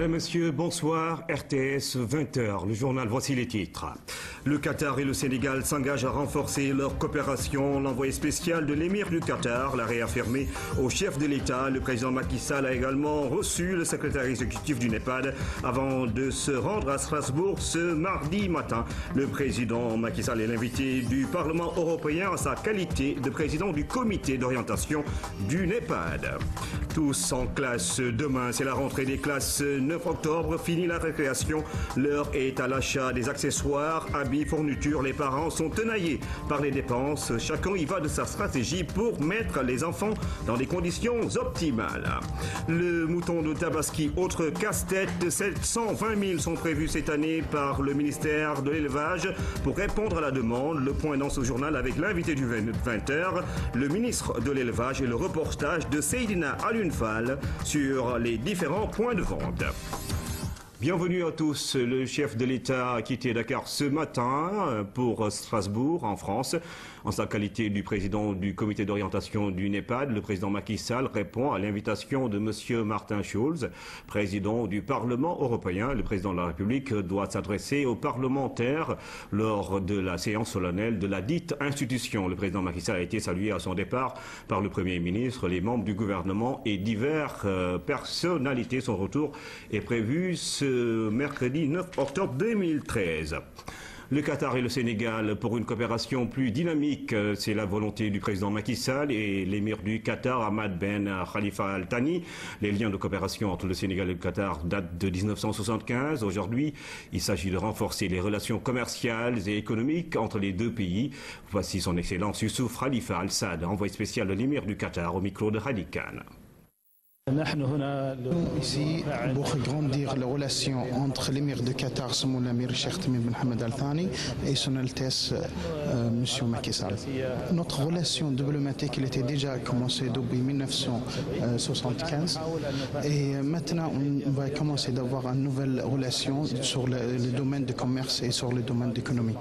Madame, Monsieur, bonsoir. RTS 20h, le journal, voici les titres. Le Qatar et le Sénégal s'engagent à renforcer leur coopération. L'envoyé spécial de l'émir du Qatar l'a réaffirmé au chef de l'État. Le président Macky Sall a également reçu le secrétaire exécutif du NEPAD avant de se rendre à Strasbourg ce mardi matin. Le président Macky Sall est l'invité du Parlement européen en sa qualité de président du comité d'orientation du NEPAD. Tous en classe demain, c'est la rentrée des classes 9 octobre, fini la récréation. L'heure est à l'achat des accessoires, habits, fournitures. Les parents sont tenaillés par les dépenses. Chacun y va de sa stratégie pour mettre les enfants dans des conditions optimales. Le mouton de Tabaski, autre casse-tête, 720 000 sont prévus cette année par le ministère de l'Élevage pour répondre à la demande. Le point dans ce journal avec l'invité du 20h, le ministre de l'Élevage et le reportage de Seydina Alunfal sur les différents points de vente. Bienvenue à tous. Le chef de l'État a quitté Dakar ce matin pour Strasbourg, en France. En sa qualité du président du comité d'orientation du NEPAD, le président Macky Sall répond à l'invitation de M. Martin Schulz, président du Parlement européen. Le président de la République doit s'adresser aux parlementaires lors de la séance solennelle de la dite institution. Le président Macky Sall a été salué à son départ par le Premier ministre, les membres du gouvernement et diverses personnalités. Son retour est prévu ce mercredi 9 octobre 2013. Le Qatar et le Sénégal pour une coopération plus dynamique, c'est la volonté du président Macky Sall et l'émir du Qatar, Hamad Ben Khalifa Al Thani. Les liens de coopération entre le Sénégal et le Qatar datent de 1975. Aujourd'hui, il s'agit de renforcer les relations commerciales et économiques entre les deux pays. Voici son Excellence Youssouf Khalifa Al Saad, envoyé spécial de l'émir du Qatar au micro de Hadi Khan. Ici, pour grandir les relations entre l'émir de Qatar, Samoul Amir Cheikh Tamim Ben Hamad Al Thani, et son Altesse M. Macky Sall. Notre relation diplomatique elle était déjà commencée depuis 1975 et maintenant on va commencer d'avoir une nouvelle relation sur le domaine du commerce et sur le domaine d'économie.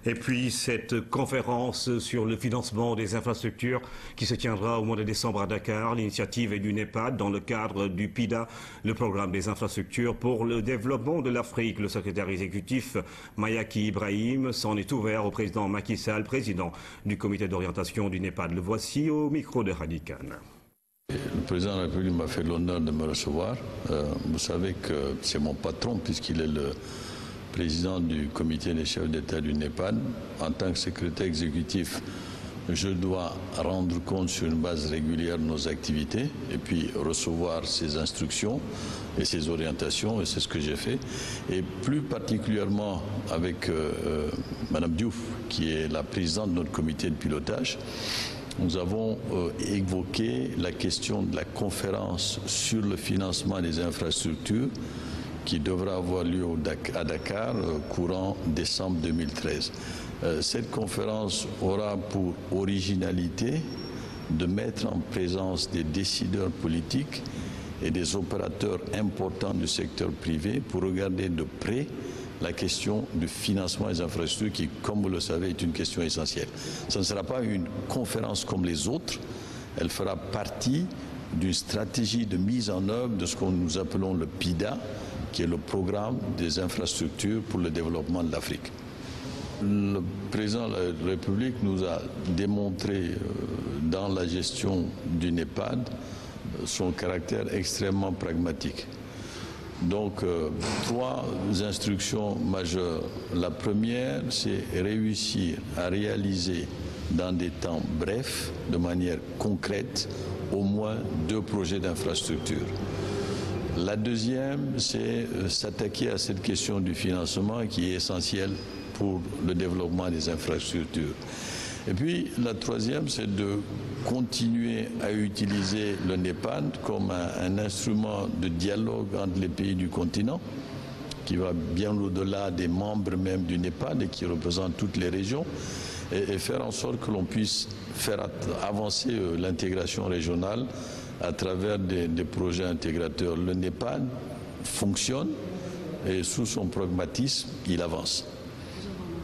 Et puis cette conférence sur le financement des infrastructures qui se tiendra au mois de décembre à Dakar. L'initiative est du NEPAD dans le cadre du PIDA, le programme des infrastructures pour le développement de l'Afrique. Le secrétaire exécutif Mayaki Ibrahim s'en est ouvert au président Macky Sall, président du comité d'orientation du NEPAD. Le voici au micro de Hadi Khan. Le président de la République m'a fait l'honneur de me recevoir. Vous savez que c'est mon patron puisqu'il est le président du comité des chefs d'État du NEPAD. En tant que secrétaire exécutif, je dois rendre compte sur une base régulière de nos activités et puis recevoir ses instructions et ses orientations, et c'est ce que j'ai fait. Et plus particulièrement avec Madame Diouf, qui est la présidente de notre comité de pilotage, nous avons évoqué la question de la conférence sur le financement des infrastructures qui devra avoir lieu à Dakar courant décembre 2013. Cette conférence aura pour originalité de mettre en présence des décideurs politiques et des opérateurs importants du secteur privé pour regarder de près la question du financement des infrastructures qui, comme vous le savez, est une question essentielle. Ce ne sera pas une conférence comme les autres, elle fera partie d'une stratégie de mise en œuvre de ce que nous appelons le PIDA, qui est le programme des infrastructures pour le développement de l'Afrique. Le président de la République nous a démontré dans la gestion du NEPAD son caractère extrêmement pragmatique. Donc, trois instructions majeures. La première, c'est réussir à réaliser dans des temps brefs, de manière concrète, au moins 2 projets d'infrastructure. La deuxième, c'est s'attaquer à cette question du financement qui est essentielle pour le développement des infrastructures. Et puis la troisième, c'est de continuer à utiliser le NEPAD comme un instrument de dialogue entre les pays du continent, qui va bien au-delà des membres même du NEPAD et qui représente toutes les régions, et faire en sorte que l'on puisse faire avancer l'intégration régionale à travers des projets intégrateurs. Le NEPAD fonctionne et sous son pragmatisme, il avance.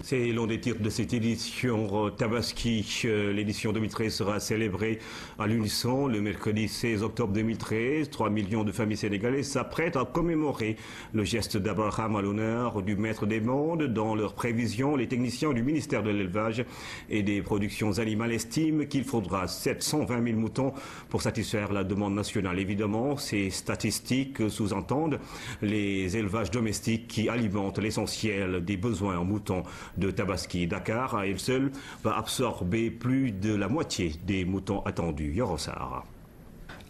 C'est l'un des titres de cette édition Tabaski. L'édition 2013 sera célébrée à l'unisson le mercredi 16 octobre 2013. 3 millions de familles sénégalaises s'apprêtent à commémorer le geste d'Abraham à l'honneur du maître des mondes. Dans leurs prévisions, les techniciens du ministère de l'élevage et des productions animales estiment qu'il faudra 720 000 moutons pour satisfaire la demande nationale. Évidemment, ces statistiques sous-entendent les élevages domestiques qui alimentent l'essentiel des besoins en moutons de Tabaski. Dakar, à elle seule, va absorber plus de la moitié des moutons attendus. Yorosar.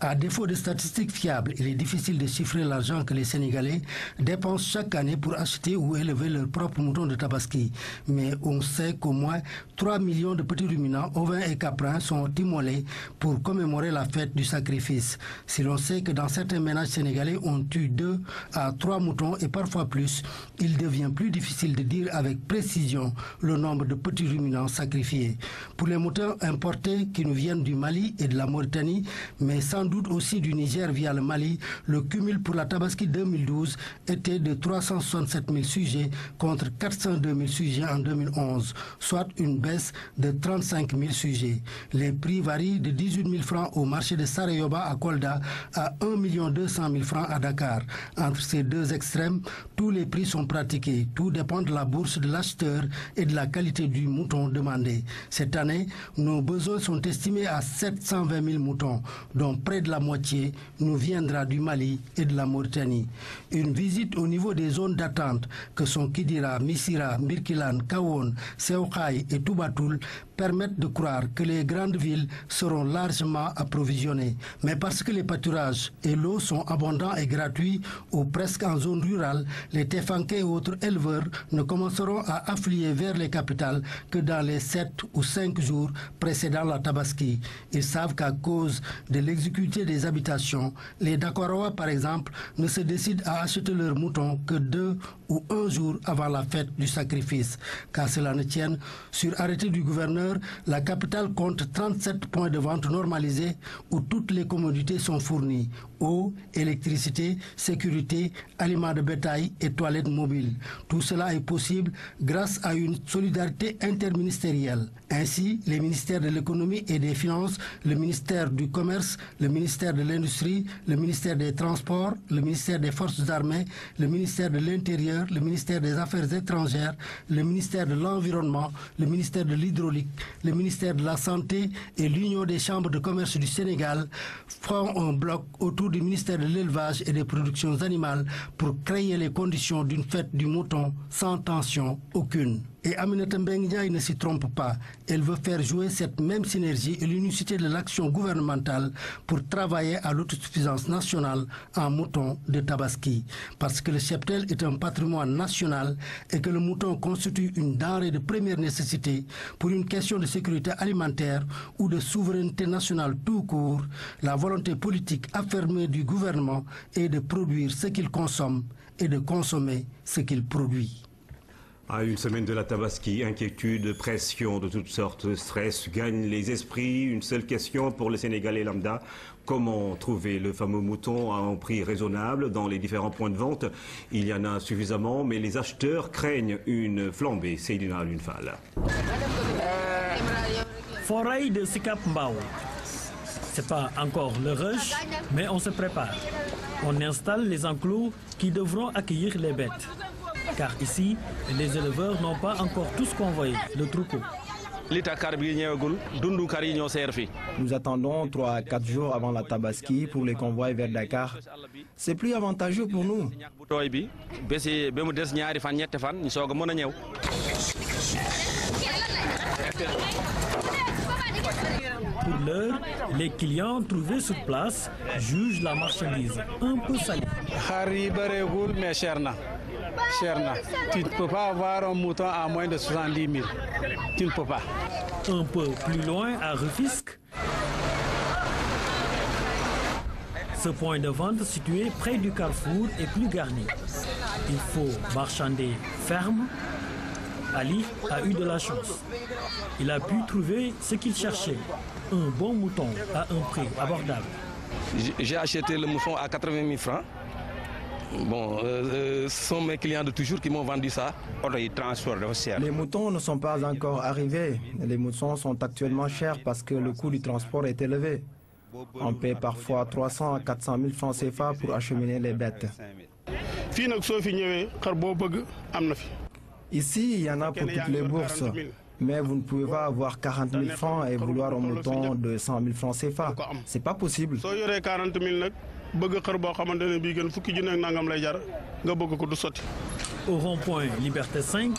À défaut de statistiques fiables, il est difficile de chiffrer l'argent que les Sénégalais dépensent chaque année pour acheter ou élever leurs propres moutons de Tabaski. Mais on sait qu'au moins 3 millions de petits ruminants, ovins et caprins sont immolés pour commémorer la fête du sacrifice. Si l'on sait que dans certains ménages sénégalais, on tue 2 à 3 moutons et parfois plus, il devient plus difficile de dire avec précision le nombre de petits ruminants sacrifiés. Pour les moutons importés qui nous viennent du Mali et de la Mauritanie, mais sans doute aussi du Niger via le Mali, le cumul pour la Tabaski 2012 était de 367 000 sujets contre 402 000 sujets en 2011, soit une baisse de 35 000 sujets. Les prix varient de 18 000 francs au marché de Sarayoba à Kolda à 1 200 000 francs à Dakar. Entre ces deux extrêmes, tous les prix sont pratiqués. Tout dépend de la bourse de l'acheteur et de la qualité du mouton demandé. Cette année, nos besoins sont estimés à 720 000 moutons, dont près de la moitié nous viendra du Mali et de la Mauritanie. Une visite au niveau des zones d'attente que sont Kidira, Missira, Birkilan, Kawon, Seokhai et Toubatoul permettent de croire que les grandes villes seront largement approvisionnées. Mais parce que les pâturages et l'eau sont abondants et gratuits ou presque en zone rurale, les Tefanké et autres éleveurs ne commenceront à affluer vers les capitales que dans les 7 ou 5 jours précédant la Tabaski. Ils savent qu'à cause de l'exécution des habitations, les Dakorois par exemple ne se décident à acheter leurs moutons que 2 ou 1 jour avant la fête du sacrifice. Qu'à cela ne tienne, sur arrêté du gouverneur, la capitale compte 37 points de vente normalisés où toutes les commodités sont fournies: eau, électricité, sécurité, aliments de bétail et toilettes mobiles. Tout cela est possible grâce à une solidarité interministérielle. Ainsi, les ministères de l'économie et des finances, le ministère du commerce, le ministère de l'industrie, le ministère des transports, le ministère des forces armées, le ministère de l'intérieur, le ministère des affaires étrangères, le ministère de l'environnement, le ministère de l'hydraulique, le ministère de la santé et l'Union des chambres de commerce du Sénégal font un bloc autour du ministère de l'élevage et des productions animales pour créer les conditions d'une fête du mouton sans tension aucune. Et Aminata Mbengue Ndiaye ne s'y trompe pas. Elle veut faire jouer cette même synergie et l'unicité de l'action gouvernementale pour travailler à l'autosuffisance nationale en mouton de Tabaski. Parce que le cheptel est un patrimoine national et que le mouton constitue une denrée de première nécessité pour une question de sécurité alimentaire ou de souveraineté nationale tout court, la volonté politique affirmée du gouvernement est de produire ce qu'il consomme et de consommer ce qu'il produit. À une semaine de la Tabaski, inquiétude, pression de toutes sortes, stress gagnent les esprits. Une seule question pour le Sénégalais lambda: comment trouver le fameux mouton à un prix raisonnable dans les différents points de vente? Il y en a suffisamment, mais les acheteurs craignent une flambée. Seydina Lunfal. Forêt de Sicap Mbao. C'est pas encore le rush, mais on se prépare. On installe les enclos qui devront accueillir les bêtes. Car ici, les éleveurs n'ont pas encore tous convoyé le troupeau. Nous attendons 3 à 4 jours avant la Tabaski pour les convois vers Dakar. C'est plus avantageux pour nous. Pour l'heure, les clients trouvés sur place jugent la marchandise un peu salée. Mais Cherna, tu ne peux pas avoir un mouton à moins de 70 000. Tu ne peux pas. Un peu plus loin, à Rufisque, ce point de vente situé près du carrefour est plus garni. Il faut marchander ferme. Ali a eu de la chance. Il a pu trouver ce qu'il cherchait, un bon mouton à un prix abordable. J'ai acheté le mouton à 80 000 francs. Bon, ce sont mes clients de toujours qui m'ont vendu ça. Les moutons ne sont pas encore arrivés. Les moutons sont actuellement chers parce que le coût du transport est élevé. On paie parfois 300 à 400 000 francs CFA pour acheminer les bêtes. Ici, il y en a pour toutes les bourses. Mais vous ne pouvez pas avoir 40 000 francs et vouloir un mouton de 100 000 francs CFA. C'est pas possible. Au rond-point Liberté 5,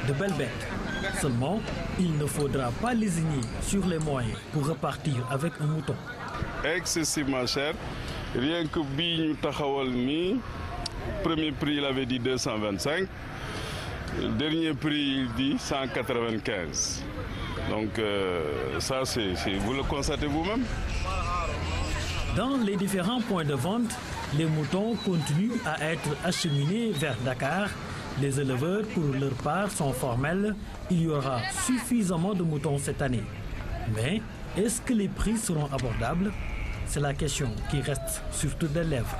de belles bêtes. Seulement, il ne faudra pas lésigner sur les moyens pour repartir avec un mouton. Excessivement cher. Rien que Bignou Takhawal, premier prix il avait dit 225. Le dernier prix, il dit 195. Donc ça, vous le constatez vous-même. Dans les différents points de vente, les moutons continuent à être acheminés vers Dakar. Les éleveurs, pour leur part, sont formels. Il y aura suffisamment de moutons cette année. Mais est-ce que les prix seront abordables? C'est la question qui reste sur toutes les lèvres.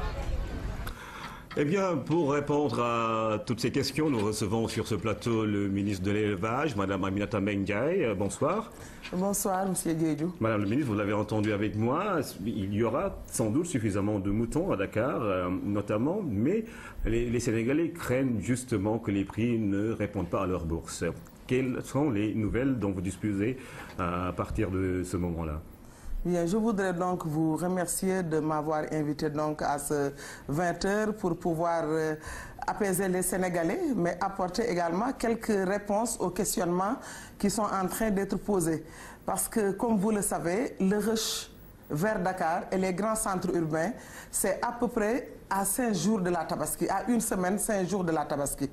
Eh bien, pour répondre à toutes ces questions, nous recevons sur ce plateau le ministre de l'Élevage, Madame Aminata Mbengue Ndiaye. Bonsoir. Bonsoir, Monsieur Diédhiou. Madame le ministre, vous l'avez entendu avec moi, il y aura sans doute suffisamment de moutons à Dakar, notamment, mais les Sénégalais craignent justement que les prix ne répondent pas à leur bourse. Quelles sont les nouvelles dont vous disposez à partir de ce moment-là? Bien, je voudrais donc vous remercier de m'avoir invité donc à ce 20h pour pouvoir apaiser les Sénégalais, mais apporter également quelques réponses aux questionnements qui sont en train d'être posés. Parce que, comme vous le savez, le rush vers Dakar et les grands centres urbains, c'est à peu près à 5 jours de la Tabaski, à une semaine, 5 jours de la Tabaski.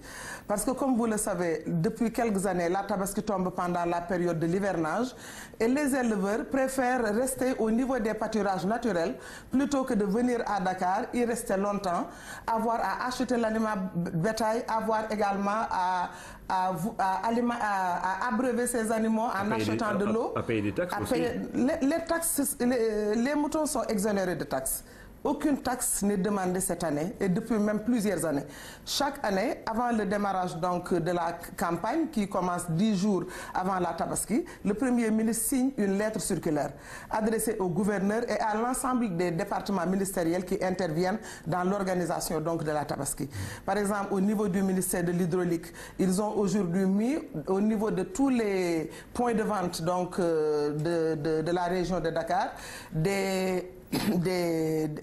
Parce que comme vous le savez, depuis quelques années, la Tabaski tombe pendant la période de l'hivernage et les éleveurs préfèrent rester au niveau des pâturages naturels plutôt que de venir à Dakar, y rester longtemps, avoir à acheter l'animal bétail, avoir également à abreuver ces animaux en achetant de l'eau. À payer des taxes aussi. Les moutons sont exonérés de taxes. Aucune taxe n'est demandée cette année et depuis même plusieurs années. Chaque année, avant le démarrage donc de la campagne qui commence 10 jours avant la Tabaski, le Premier ministre signe une lettre circulaire adressée au gouverneur et à l'ensemble des départements ministériels qui interviennent dans l'organisation donc de la Tabaski. Par exemple, au niveau du ministère de l'Hydraulique, ils ont aujourd'hui mis au niveau de tous les points de vente donc, de la région de Dakar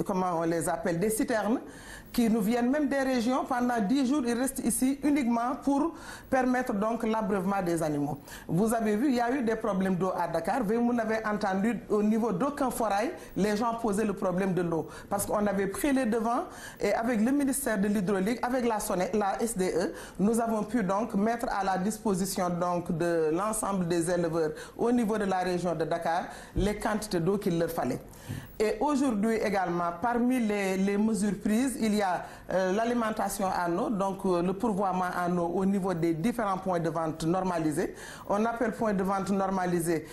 comment on les appelle, des citernes qui nous viennent même des régions. Pendant 10 jours, ils restent ici uniquement pour permettre donc l'abreuvement des animaux. Vous avez vu, il y a eu des problèmes d'eau à Dakar. Vous n'avez entendu au niveau d'aucun forail, les gens posaient le problème de l'eau. Parce qu'on avait pris les devants et avec le ministère de l'Hydraulique, avec la SDE, nous avons pu donc mettre à la disposition donc de l'ensemble des éleveurs au niveau de la région de Dakar les quantités d'eau qu'il leur fallait. Et aujourd'hui également, parmi les mesures prises, il y a l'alimentation en eau, donc le pourvoiement en eau au niveau des différents points de vente normalisés. On appelle points de vente normalisés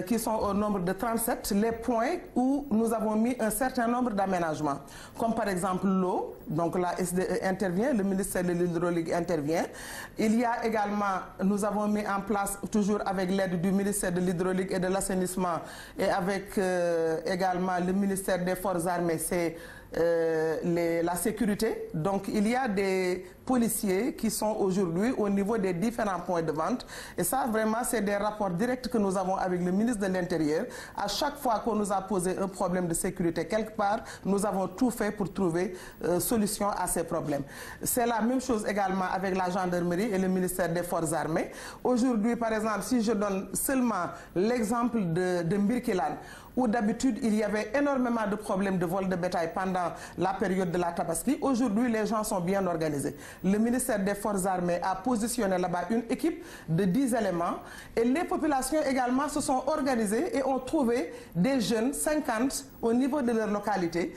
qui sont au nombre de 37, les points où nous avons mis un certain nombre d'aménagements, comme par exemple l'eau, donc la SDE intervient, le ministère de l'Hydraulique intervient. Il y a également, nous avons mis en place, toujours avec l'aide du ministère de l'Hydraulique et de l'Assainissement et avec également le ministère des Forces armées, c'est la sécurité. Donc il y a des policiers qui sont aujourd'hui au niveau des différents points de vente. Et ça, vraiment, c'est des rapports directs que nous avons avec le ministre de l'Intérieur. À chaque fois qu'on nous a posé un problème de sécurité quelque part, nous avons tout fait pour trouver solution à ces problèmes. C'est la même chose également avec la gendarmerie et le ministère des Forces armées. Aujourd'hui, par exemple, si je donne seulement l'exemple de Mbirkilan, où d'habitude il y avait énormément de problèmes de vol de bétail pendant la période de la Tabaski. Aujourd'hui, les gens sont bien organisés. Le ministère des Forces armées a positionné là-bas une équipe de 10 éléments et les populations également se sont organisées et ont trouvé des jeunes, 50 au niveau de leur localité,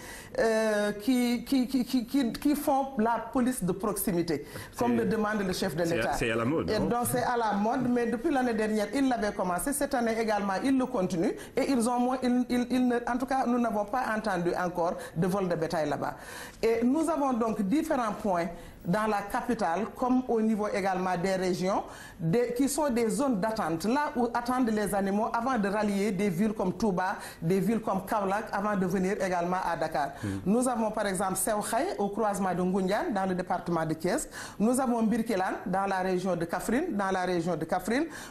qui font la police de proximité, comme le demande le chef de l'État. C'est à la mode. Et donc c'est à la mode, mais depuis l'année dernière, ils l'avaient commencé. Cette année également, ils le continuent et ils en tout cas, nous n'avons pas entendu encore de vol de bétail là-bas. Et nous avons donc différents points dans la capitale, comme au niveau également des régions, qui sont des zones d'attente, là où attendent les animaux avant de rallier des villes comme Touba, des villes comme Kaolack, avant de venir également à Dakar. Nous avons par exemple Sewkhay, au croisement de Ngoundiane, dans le département de Thiès. Nous avons Birkelane, dans la région de Kaffrine,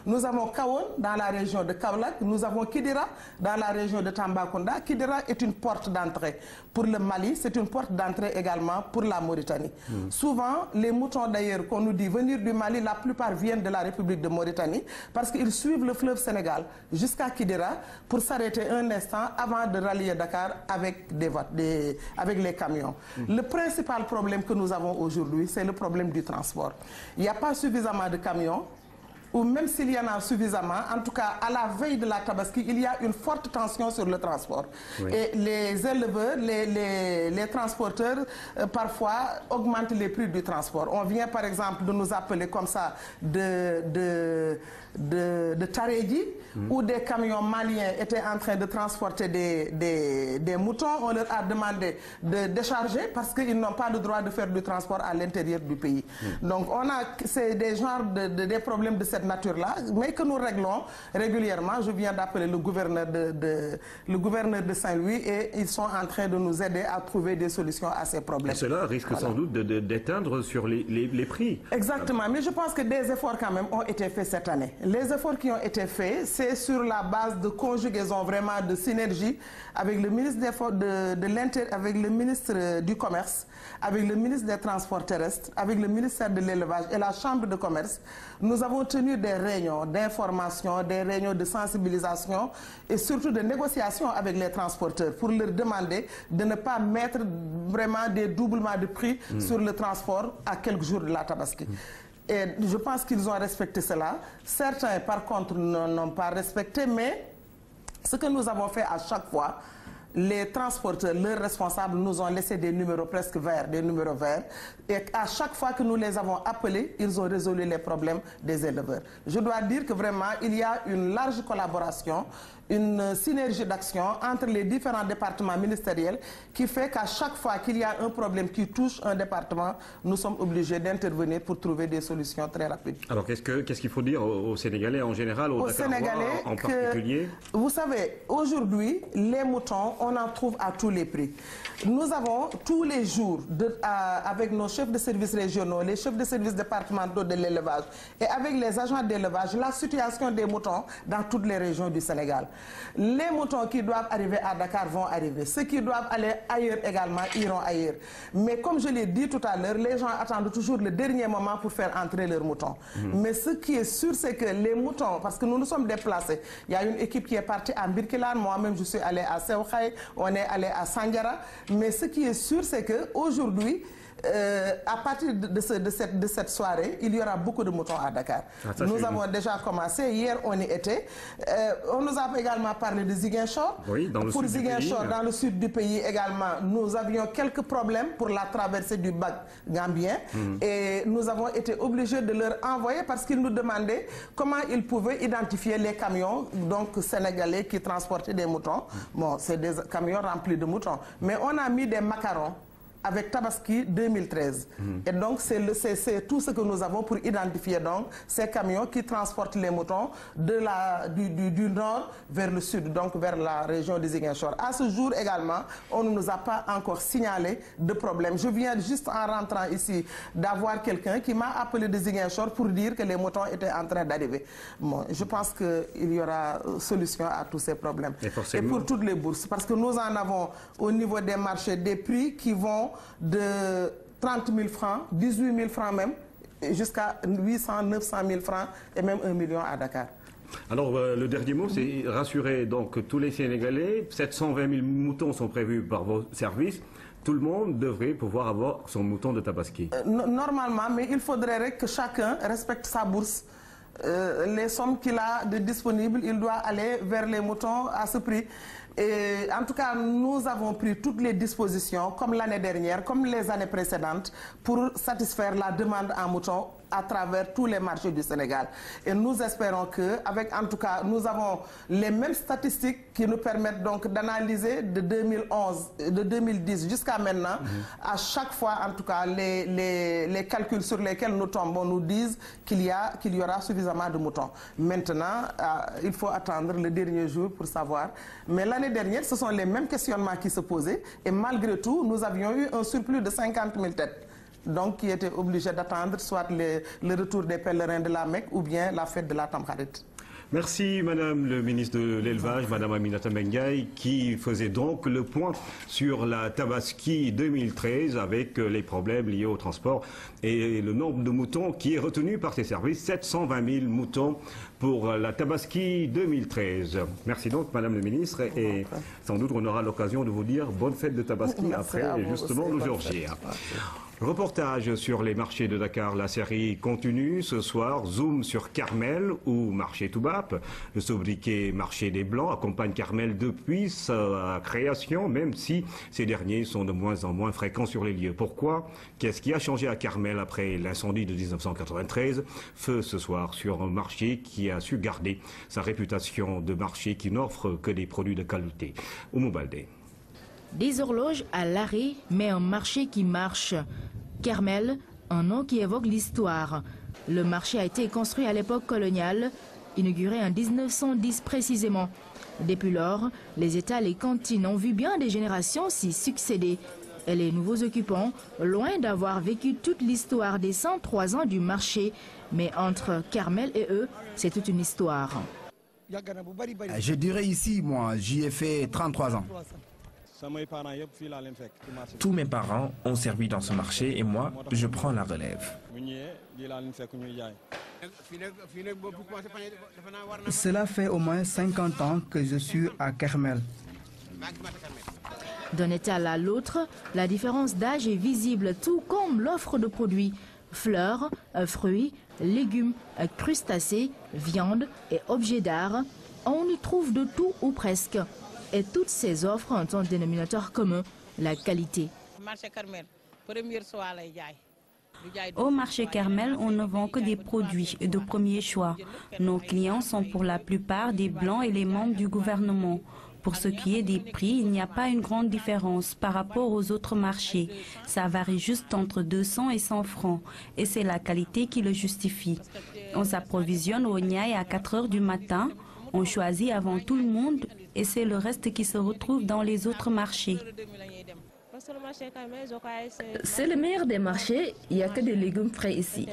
Nous avons Kahone, dans la région de Kaolack. Nous avons Kidira, dans la région de Tambacounda. Kidira est une porte d'entrée pour le Mali, c'est une porte d'entrée également pour la Mauritanie. Souvent, les moutons d'ailleurs qu'on nous dit venir du Mali, la plupart viennent de la République de Mauritanie parce qu'ils suivent le fleuve Sénégal jusqu'à Kidira pour s'arrêter un instant avant de rallier Dakar avec les camions. Le principal problème que nous avons aujourd'hui, c'est le problème du transport. Il n'y a pas suffisamment de camions, ou même s'il y en a suffisamment, en tout cas à la veille de la Tabaski, il y a une forte tension sur le transport. Et les éleveurs, les transporteurs, parfois augmentent les prix du transport. On vient par exemple de nous appeler comme ça de Tarédi, où des camions maliens étaient en train de transporter des moutons. On leur a demandé de décharger parce qu'ils n'ont pas le droit de faire du transport à l'intérieur du pays. Donc c'est des genres des problèmes de cette nature-là, mais que nous réglons régulièrement. Je viens d'appeler le gouverneur de Saint-Louis et ils sont en train de nous aider à trouver des solutions à ces problèmes. Et cela risque sans doute d'éteindre sur les prix. Exactement, mais je pense que des efforts quand même ont été faits cette année. Les efforts qui ont été faits, c'est sur la base de conjugaison, vraiment de synergie avec le ministre avec le ministre du Commerce, avec le ministre des Transports terrestres, avec le ministère de l'Élevage et la Chambre de commerce. Nous avons tenu des réunions d'information, des réunions de sensibilisation et surtout de négociation avec les transporteurs pour leur demander de ne pas mettre vraiment des doublements de prix sur le transport à quelques jours de la Tabaski. Et je pense qu'ils ont respecté cela. Certains, par contre, n'ont pas respecté, mais ce que nous avons fait à chaque fois, les transporteurs, leurs responsables nous ont laissé des numéros presque verts, des numéros verts. Et à chaque fois que nous les avons appelés, ils ont résolu les problèmes des éleveurs. Je dois dire que vraiment, il y a une large collaboration, une synergie d'action entre les différents départements ministériels qui fait qu'à chaque fois qu'il y a un problème qui touche un département, nous sommes obligés d'intervenir pour trouver des solutions très rapides. Alors qu'est-ce qu'il faut dire aux Sénégalais en général, aux Dakarois en particulier? Vous savez, aujourd'hui, les moutons, on en trouve à tous les prix. Nous avons tous les jours, avec nos chefs de services régionaux, les chefs de services départementaux de l'élevage et avec les agents d'élevage, la situation des moutons dans toutes les régions du Sénégal. Les moutons qui doivent arriver à Dakar vont arriver. Ceux qui doivent aller ailleurs également iront ailleurs. Mais comme je l'ai dit tout à l'heure, les gens attendent toujours le dernier moment pour faire entrer leurs moutons. Mais ce qui est sûr, c'est que les moutons, parce que nous nous sommes déplacés, il y a une équipe qui est partie à Birkelane, moi-même je suis allé à Sewkhay, on est allé à Sandiara. Mais ce qui est sûr, c'est qu'aujourd'hui, à partir de cette soirée, il y aura beaucoup de moutons à Dakar. Nous avons déjà commencé, hier on y était. On nous a également parlé de Ziguinchor. Oui, pour Ziguinchor, dans le sud du pays également, nous avions quelques problèmes pour la traversée du bac gambien. Et nous avons été obligés de leur envoyer parce qu'ils nous demandaient comment ils pouvaient identifier les camions donc sénégalais qui transportaient des moutons. Bon, c'est des camions remplis de moutons. Mais on a mis des macarons avec Tabaski 2013. Et donc, c'est tout ce que nous avons pour identifier donc ces camions qui transportent les moutons du nord vers le sud, donc vers la région de Ziguinchor. À ce jour également, on ne nous a pas encore signalé de problème. Je viens juste en rentrant ici d'avoir quelqu'un qui m'a appelé de Ziguinchor pour dire que les moutons étaient en train d'arriver. Bon, je pense qu'il y aura solution à tous ces problèmes. Et pour toutes les bourses, parce que nous en avons au niveau des marchés des prix qui vont de 30 000 francs, 18 000 francs même, jusqu'à 800, 900 000 francs et même 1 million à Dakar. Alors, le dernier mot, c'est rassurer donc tous les Sénégalais. 720 000 moutons sont prévus par vos services. Tout le monde devrait pouvoir avoir son mouton de Tabaski. Normalement, mais il faudrait que chacun respecte sa bourse. Les sommes qu'il a de disponibles, il doit aller vers les moutons à ce prix. Et en tout cas, nous avons pris toutes les dispositions, comme l'année dernière, comme les années précédentes, pour satisfaire la demande en moutons à travers tous les marchés du Sénégal. Et nous espérons que, avec en tout cas, nous avons les mêmes statistiques qui nous permettent donc d'analyser de 2010 jusqu'à maintenant. À chaque fois, en tout cas, les calculs sur lesquels nous tombons nous disent qu'il y aura suffisamment de moutons. Maintenant, il faut attendre le dernier jour pour savoir. Mais l'année dernière, ce sont les mêmes questionnements qui se posaient. Et malgré tout, nous avions eu un surplus de 50 000 têtes. Donc, qui étaient obligés d'attendre soit le retour des pèlerins de la Mecque ou bien la fête de la Tamkharit. Merci Madame le ministre de l'Élevage, Madame Aminata Mbengue, qui faisait donc le point sur la Tabaski 2013 avec les problèmes liés au transport et le nombre de moutons qui est retenu par ces services, 720 000 moutons pour la Tabaski 2013. Merci donc Madame le ministre et sans doute on aura l'occasion de vous dire bonne fête de Tabaski après justement le jour J. Reportage sur les marchés de Dakar, la série continue. Ce soir, zoom sur Carmel ou marché Toubab. Le sobriquet marché des Blancs accompagne Carmel depuis sa création, même si ces derniers sont de moins en moins fréquents sur les lieux. Pourquoi? Qu'est-ce qui a changé à Carmel après l'incendie de 1993? Feu ce soir sur un marché qui a su garder sa réputation de marché qui n'offre que des produits de qualité. Oumou Baldé. Des horloges à l'arrêt, mais un marché qui marche. Carmel, un nom qui évoque l'histoire. Le marché a été construit à l'époque coloniale, inauguré en 1910 précisément. Depuis lors, les étals et cantines ont vu bien des générations s'y succéder. Et les nouveaux occupants, loin d'avoir vécu toute l'histoire des 103 ans du marché, mais entre Carmel et eux, c'est toute une histoire. Je dirais ici, moi, j'y ai fait 33 ans. Tous mes parents ont servi dans ce marché et moi, je prends la relève. Cela fait au moins 50 ans que je suis à Carmel. D'un étal à l'autre, la différence d'âge est visible, tout comme l'offre de produits. Fleurs, fruits, légumes, crustacés, viande et objets d'art, on y trouve de tout ou presque. Et toutes ces offres ont un dénominateur commun, la qualité. Au marché Carmel, on ne vend que des produits de premier choix. Nos clients sont pour la plupart des Blancs et les membres du gouvernement. Pour ce qui est des prix, il n'y a pas une grande différence par rapport aux autres marchés. Ça varie juste entre 200 et 100 francs. Et c'est la qualité qui le justifie. On s'approvisionne au Niaï à 4 heures du matin. On choisit avant tout le monde et c'est le reste qui se retrouve dans les autres marchés. C'est le meilleur des marchés, il n'y a que des légumes frais ici.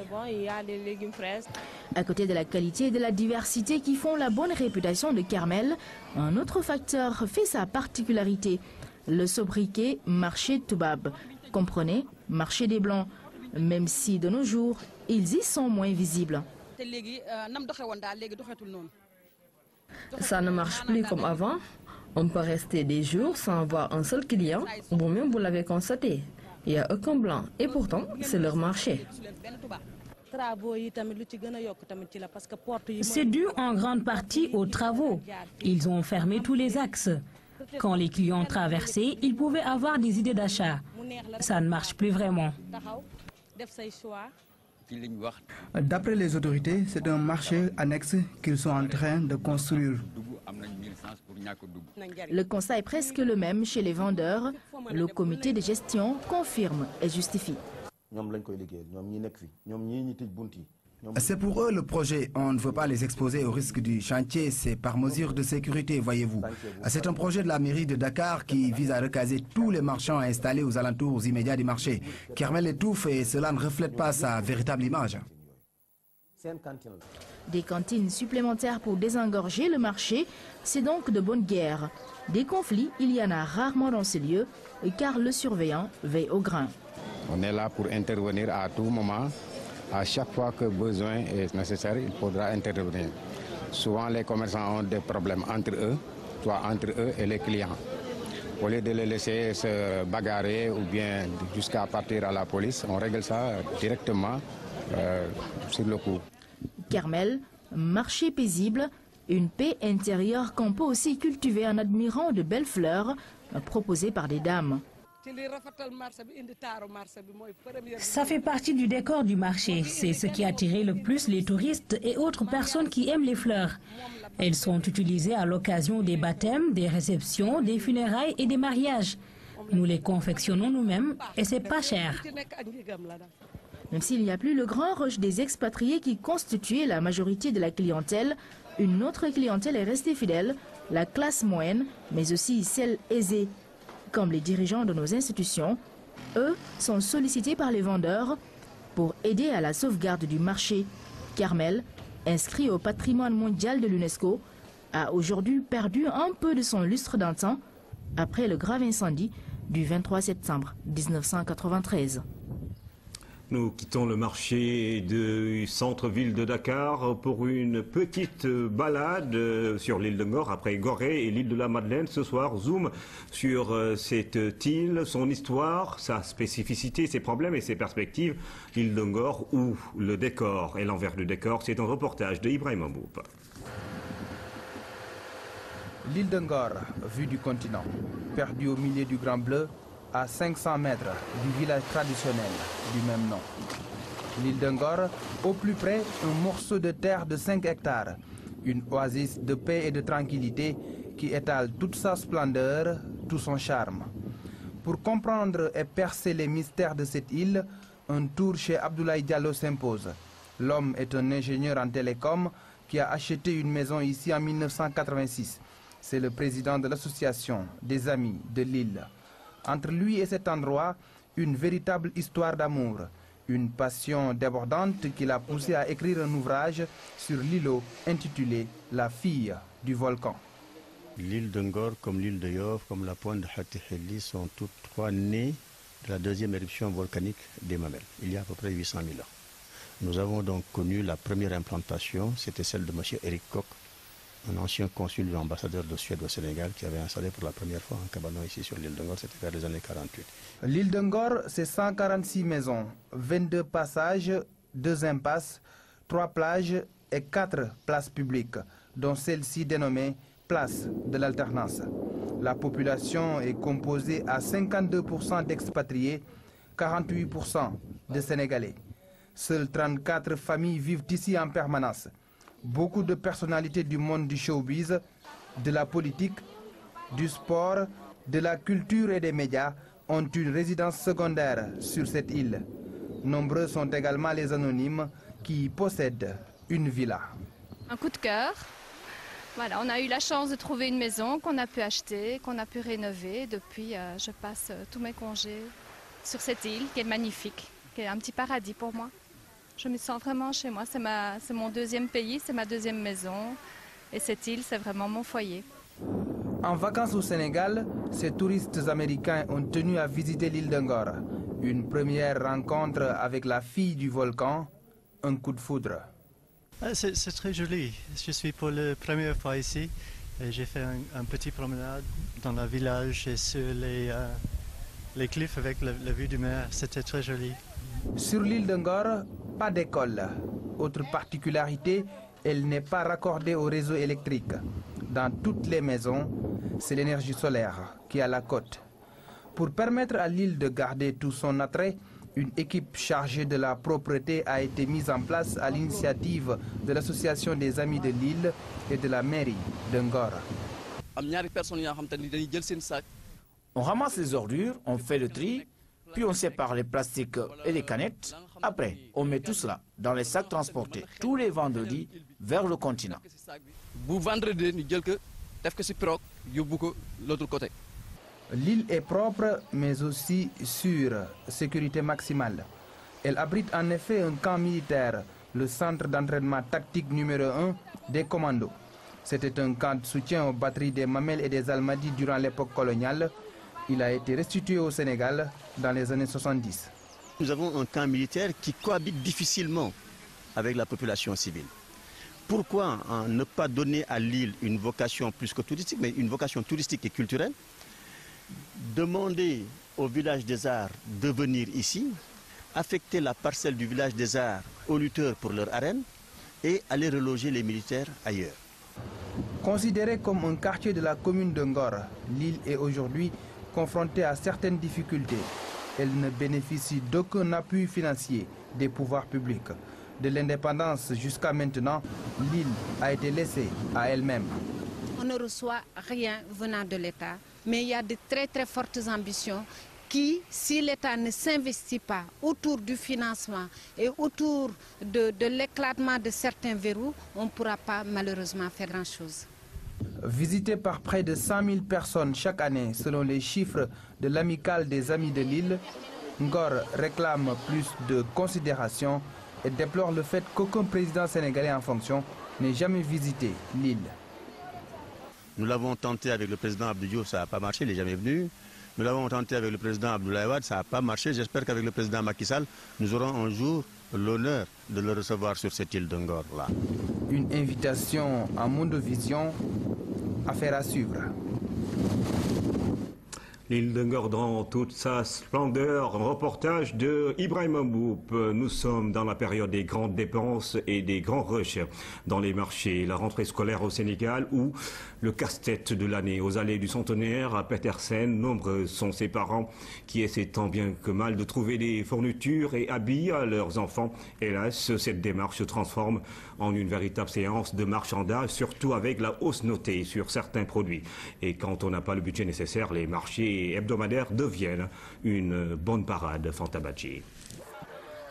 À côté de la qualité et de la diversité qui font la bonne réputation de Carmel, un autre facteur fait sa particularité, le sobriquet marché Toubab. Comprenez, marché des Blancs, même si de nos jours, ils y sont moins visibles. Ça ne marche plus comme avant. On peut rester des jours sans voir un seul client, ou même vous l'avez constaté. Il n'y a aucun blanc et pourtant c'est leur marché. C'est dû en grande partie aux travaux. Ils ont fermé tous les axes. Quand les clients traversaient, ils pouvaient avoir des idées d'achat. Ça ne marche plus vraiment. D'après les autorités, c'est un marché annexe qu'ils sont en train de construire. Le constat est presque le même chez les vendeurs. Le comité de gestion confirme et justifie. C'est pour eux le projet. On ne veut pas les exposer au risque du chantier. C'est par mesure de sécurité, voyez-vous. C'est un projet de la mairie de Dakar qui vise à recaser tous les marchands installés aux alentours immédiats du marché. Carmel étouffe et cela ne reflète pas sa véritable image. Des cantines supplémentaires pour désengorger le marché, c'est donc de bonne guerre. Des conflits, il y en a rarement dans ces lieux, car le surveillant veille au grain. On est là pour intervenir à tout moment. À chaque fois que besoin est nécessaire, il faudra intervenir. Souvent, les commerçants ont des problèmes entre eux, soit entre eux et les clients. Au lieu de les laisser se bagarrer ou bien jusqu'à partir à la police, on règle ça directement sur le coup. Carmel, marché paisible, une paix intérieure qu'on peut aussi cultiver en admirant de belles fleurs proposées par des dames. Ça fait partie du décor du marché. C'est ce qui attire le plus les touristes et autres personnes qui aiment les fleurs. Elles sont utilisées à l'occasion des baptêmes, des réceptions, des funérailles et des mariages. Nous les confectionnons nous-mêmes et c'est pas cher. Même s'il n'y a plus le grand rush des expatriés qui constituait la majorité de la clientèle, une autre clientèle est restée fidèle, la classe moyenne, mais aussi celle aisée. Comme les dirigeants de nos institutions, eux sont sollicités par les vendeurs pour aider à la sauvegarde du marché. Kermel, inscrit au patrimoine mondial de l'UNESCO, a aujourd'hui perdu un peu de son lustre d'antan après le grave incendie du 23 septembre 1993. Nous quittons le marché du centre-ville de Dakar pour une petite balade sur l'île de Ngor, après Gorée et l'île de la Madeleine. Ce soir, zoom sur cette île, son histoire, sa spécificité, ses problèmes et ses perspectives. L'île de Ngor ou le décor et l'envers du décor, c'est un reportage de Ibrahim Amboup. L'île de Ngor, vue du continent, perdue au milieu du Grand Bleu, à 500 mètres du village traditionnel du même nom. L'île de Ngor, au plus près, un morceau de terre de 5 hectares, une oasis de paix et de tranquillité qui étale toute sa splendeur, tout son charme. Pour comprendre et percer les mystères de cette île, un tour chez Abdoulaye Diallo s'impose. L'homme est un ingénieur en télécom qui a acheté une maison ici en 1986. C'est le président de l'association des Amis de l'île. Entre lui et cet endroit, une véritable histoire d'amour, une passion débordante qui l'a poussé à écrire un ouvrage sur l'îlot intitulé « La fille du volcan ». L'île de Ngor, comme l'île de Yoff, comme la pointe de Hatiheli sont toutes trois nées de la deuxième éruption volcanique des Mamelles, il y a à peu près 800 000 ans. Nous avons donc connu la première implantation, c'était celle de M. Eric Koch, un ancien consul et ambassadeur de Suède au Sénégal qui avait installé pour la première fois un cabanon ici sur l'île de Ngor, c'était vers les années 48. L'île de Ngor, c'est 146 maisons, 22 passages, 2 impasses, 3 plages et 4 places publiques, dont celle-ci dénommée Place de l'Alternance. La population est composée à 52% d'expatriés, 48% de Sénégalais. Seules 34 familles vivent ici en permanence. Beaucoup de personnalités du monde du showbiz, de la politique, du sport, de la culture et des médias ont une résidence secondaire sur cette île. Nombreux sont également les anonymes qui y possèdent une villa. Un coup de cœur. Voilà, on a eu la chance de trouver une maison qu'on a pu acheter, qu'on a pu rénover. Depuis, je passe tous mes congés sur cette île qui est magnifique, qui est un petit paradis pour moi. Je me sens vraiment chez moi, c'est mon deuxième pays, c'est ma deuxième maison et cette île, c'est vraiment mon foyer. En vacances au Sénégal, ces touristes américains ont tenu à visiter l'île de Ngor. Une première rencontre avec la fille du volcan, un coup de foudre. C'est très joli, je suis pour la première fois ici et j'ai fait un petit promenade dans le village et sur les cliffs avec la vue du mer, c'était très joli. Sur l'île de Ngor, pas d'école. Autre particularité, elle n'est pas raccordée au réseau électrique. Dans toutes les maisons, c'est l'énergie solaire qui est à la côte. Pour permettre à l'île de garder tout son attrait, une équipe chargée de la propreté a été mise en place à l'initiative de l'Association des Amis de l'île et de la mairie de Ngor. On ramasse les ordures, on fait le tri, puis on sépare les plastiques et les canettes. Après, on met tout cela dans les sacs transportés tous les vendredis vers le continent. L'île est propre, mais aussi sûre, sécurité maximale. Elle abrite en effet un camp militaire, le centre d'entraînement tactique numéro 1 des commandos. C'était un camp de soutien aux batteries des Mamelles et des Almadies durant l'époque coloniale. Il a été restitué au Sénégal dans les années 70. Nous avons un camp militaire qui cohabite difficilement avec la population civile. Pourquoi ne pas donner à l'île une vocation plus que touristique, mais une vocation touristique et culturelle? Demander au village des arts de venir ici, affecter la parcelle du village des arts aux lutteurs pour leur arène et aller reloger les militaires ailleurs. Considéré comme un quartier de la commune de Ngor, l'île est aujourd'hui confrontée à certaines difficultés. Elle ne bénéficie d'aucun appui financier des pouvoirs publics. De l'indépendance jusqu'à maintenant, l'île a été laissée à elle-même. On ne reçoit rien venant de l'État, mais il y a de très très fortes ambitions qui, si l'État ne s'investit pas autour du financement et autour de l'éclatement de certains verrous, on ne pourra pas malheureusement faire grand-chose. Visité par près de 100 000 personnes chaque année, selon les chiffres de l'Amicale des Amis de l'île, Ngor réclame plus de considération et déplore le fait qu'aucun président sénégalais en fonction n'ait jamais visité l'île. Nous l'avons tenté avec le président Abdou Diouf, ça n'a pas marché, il n'est jamais venu. Nous l'avons tenté avec le président Abdoulaye Wade, ça n'a pas marché. J'espère qu'avec le président Macky Sall, nous aurons un jour l'honneur de le recevoir sur cette île de Ngor-là. Une invitation à Mondovision, affaire à suivre. L'île de Ngor dans toute sa splendeur, reportage de Ibrahim Mboup. Nous sommes dans la période des grandes dépenses et des grands rushs dans les marchés. La rentrée scolaire au Sénégal ou le casse-tête de l'année. Aux allées du Centenaire à Petersen, nombreux sont ces parents qui essaient tant bien que mal de trouver des fournitures et habits à leurs enfants. Hélas, cette démarche se transforme en une véritable séance de marchandage, surtout avec la hausse notée sur certains produits. Et quand on n'a pas le budget nécessaire, les marchés hebdomadaires deviennent une bonne parade. Fantabachi.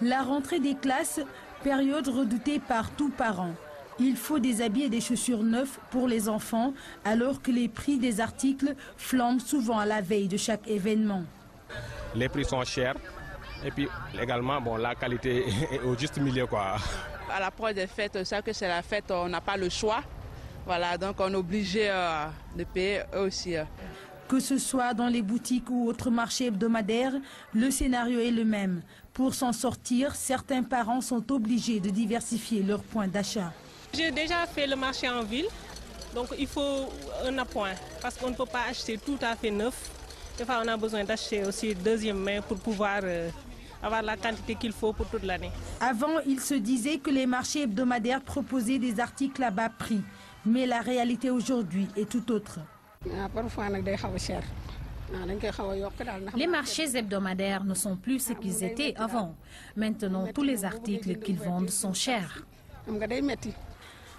La rentrée des classes, période redoutée par tous parents. Il faut des habits et des chaussures neufs pour les enfants, alors que les prix des articles flambent souvent à la veille de chaque événement. Les prix sont chers et puis également la qualité est au juste milieu, quoi. À l'approche des fêtes, on sait que c'est la fête, on n'a pas le choix. Voilà, donc on est obligé de payer eux aussi. Que ce soit dans les boutiques ou autres marchés hebdomadaires, le scénario est le même. Pour s'en sortir, certains parents sont obligés de diversifier leurs points d'achat. J'ai déjà fait le marché en ville, donc il faut un appoint parce qu'on ne peut pas acheter tout à fait neuf. Des fois, on a besoin d'acheter aussi deuxième main pour pouvoir avoir la quantité qu'il faut pour toute l'année. Avant, il se disait que les marchés hebdomadaires proposaient des articles à bas prix. Mais la réalité aujourd'hui est tout autre. Les marchés hebdomadaires ne sont plus ce qu'ils étaient avant. Maintenant, tous les articles qu'ils vendent sont chers.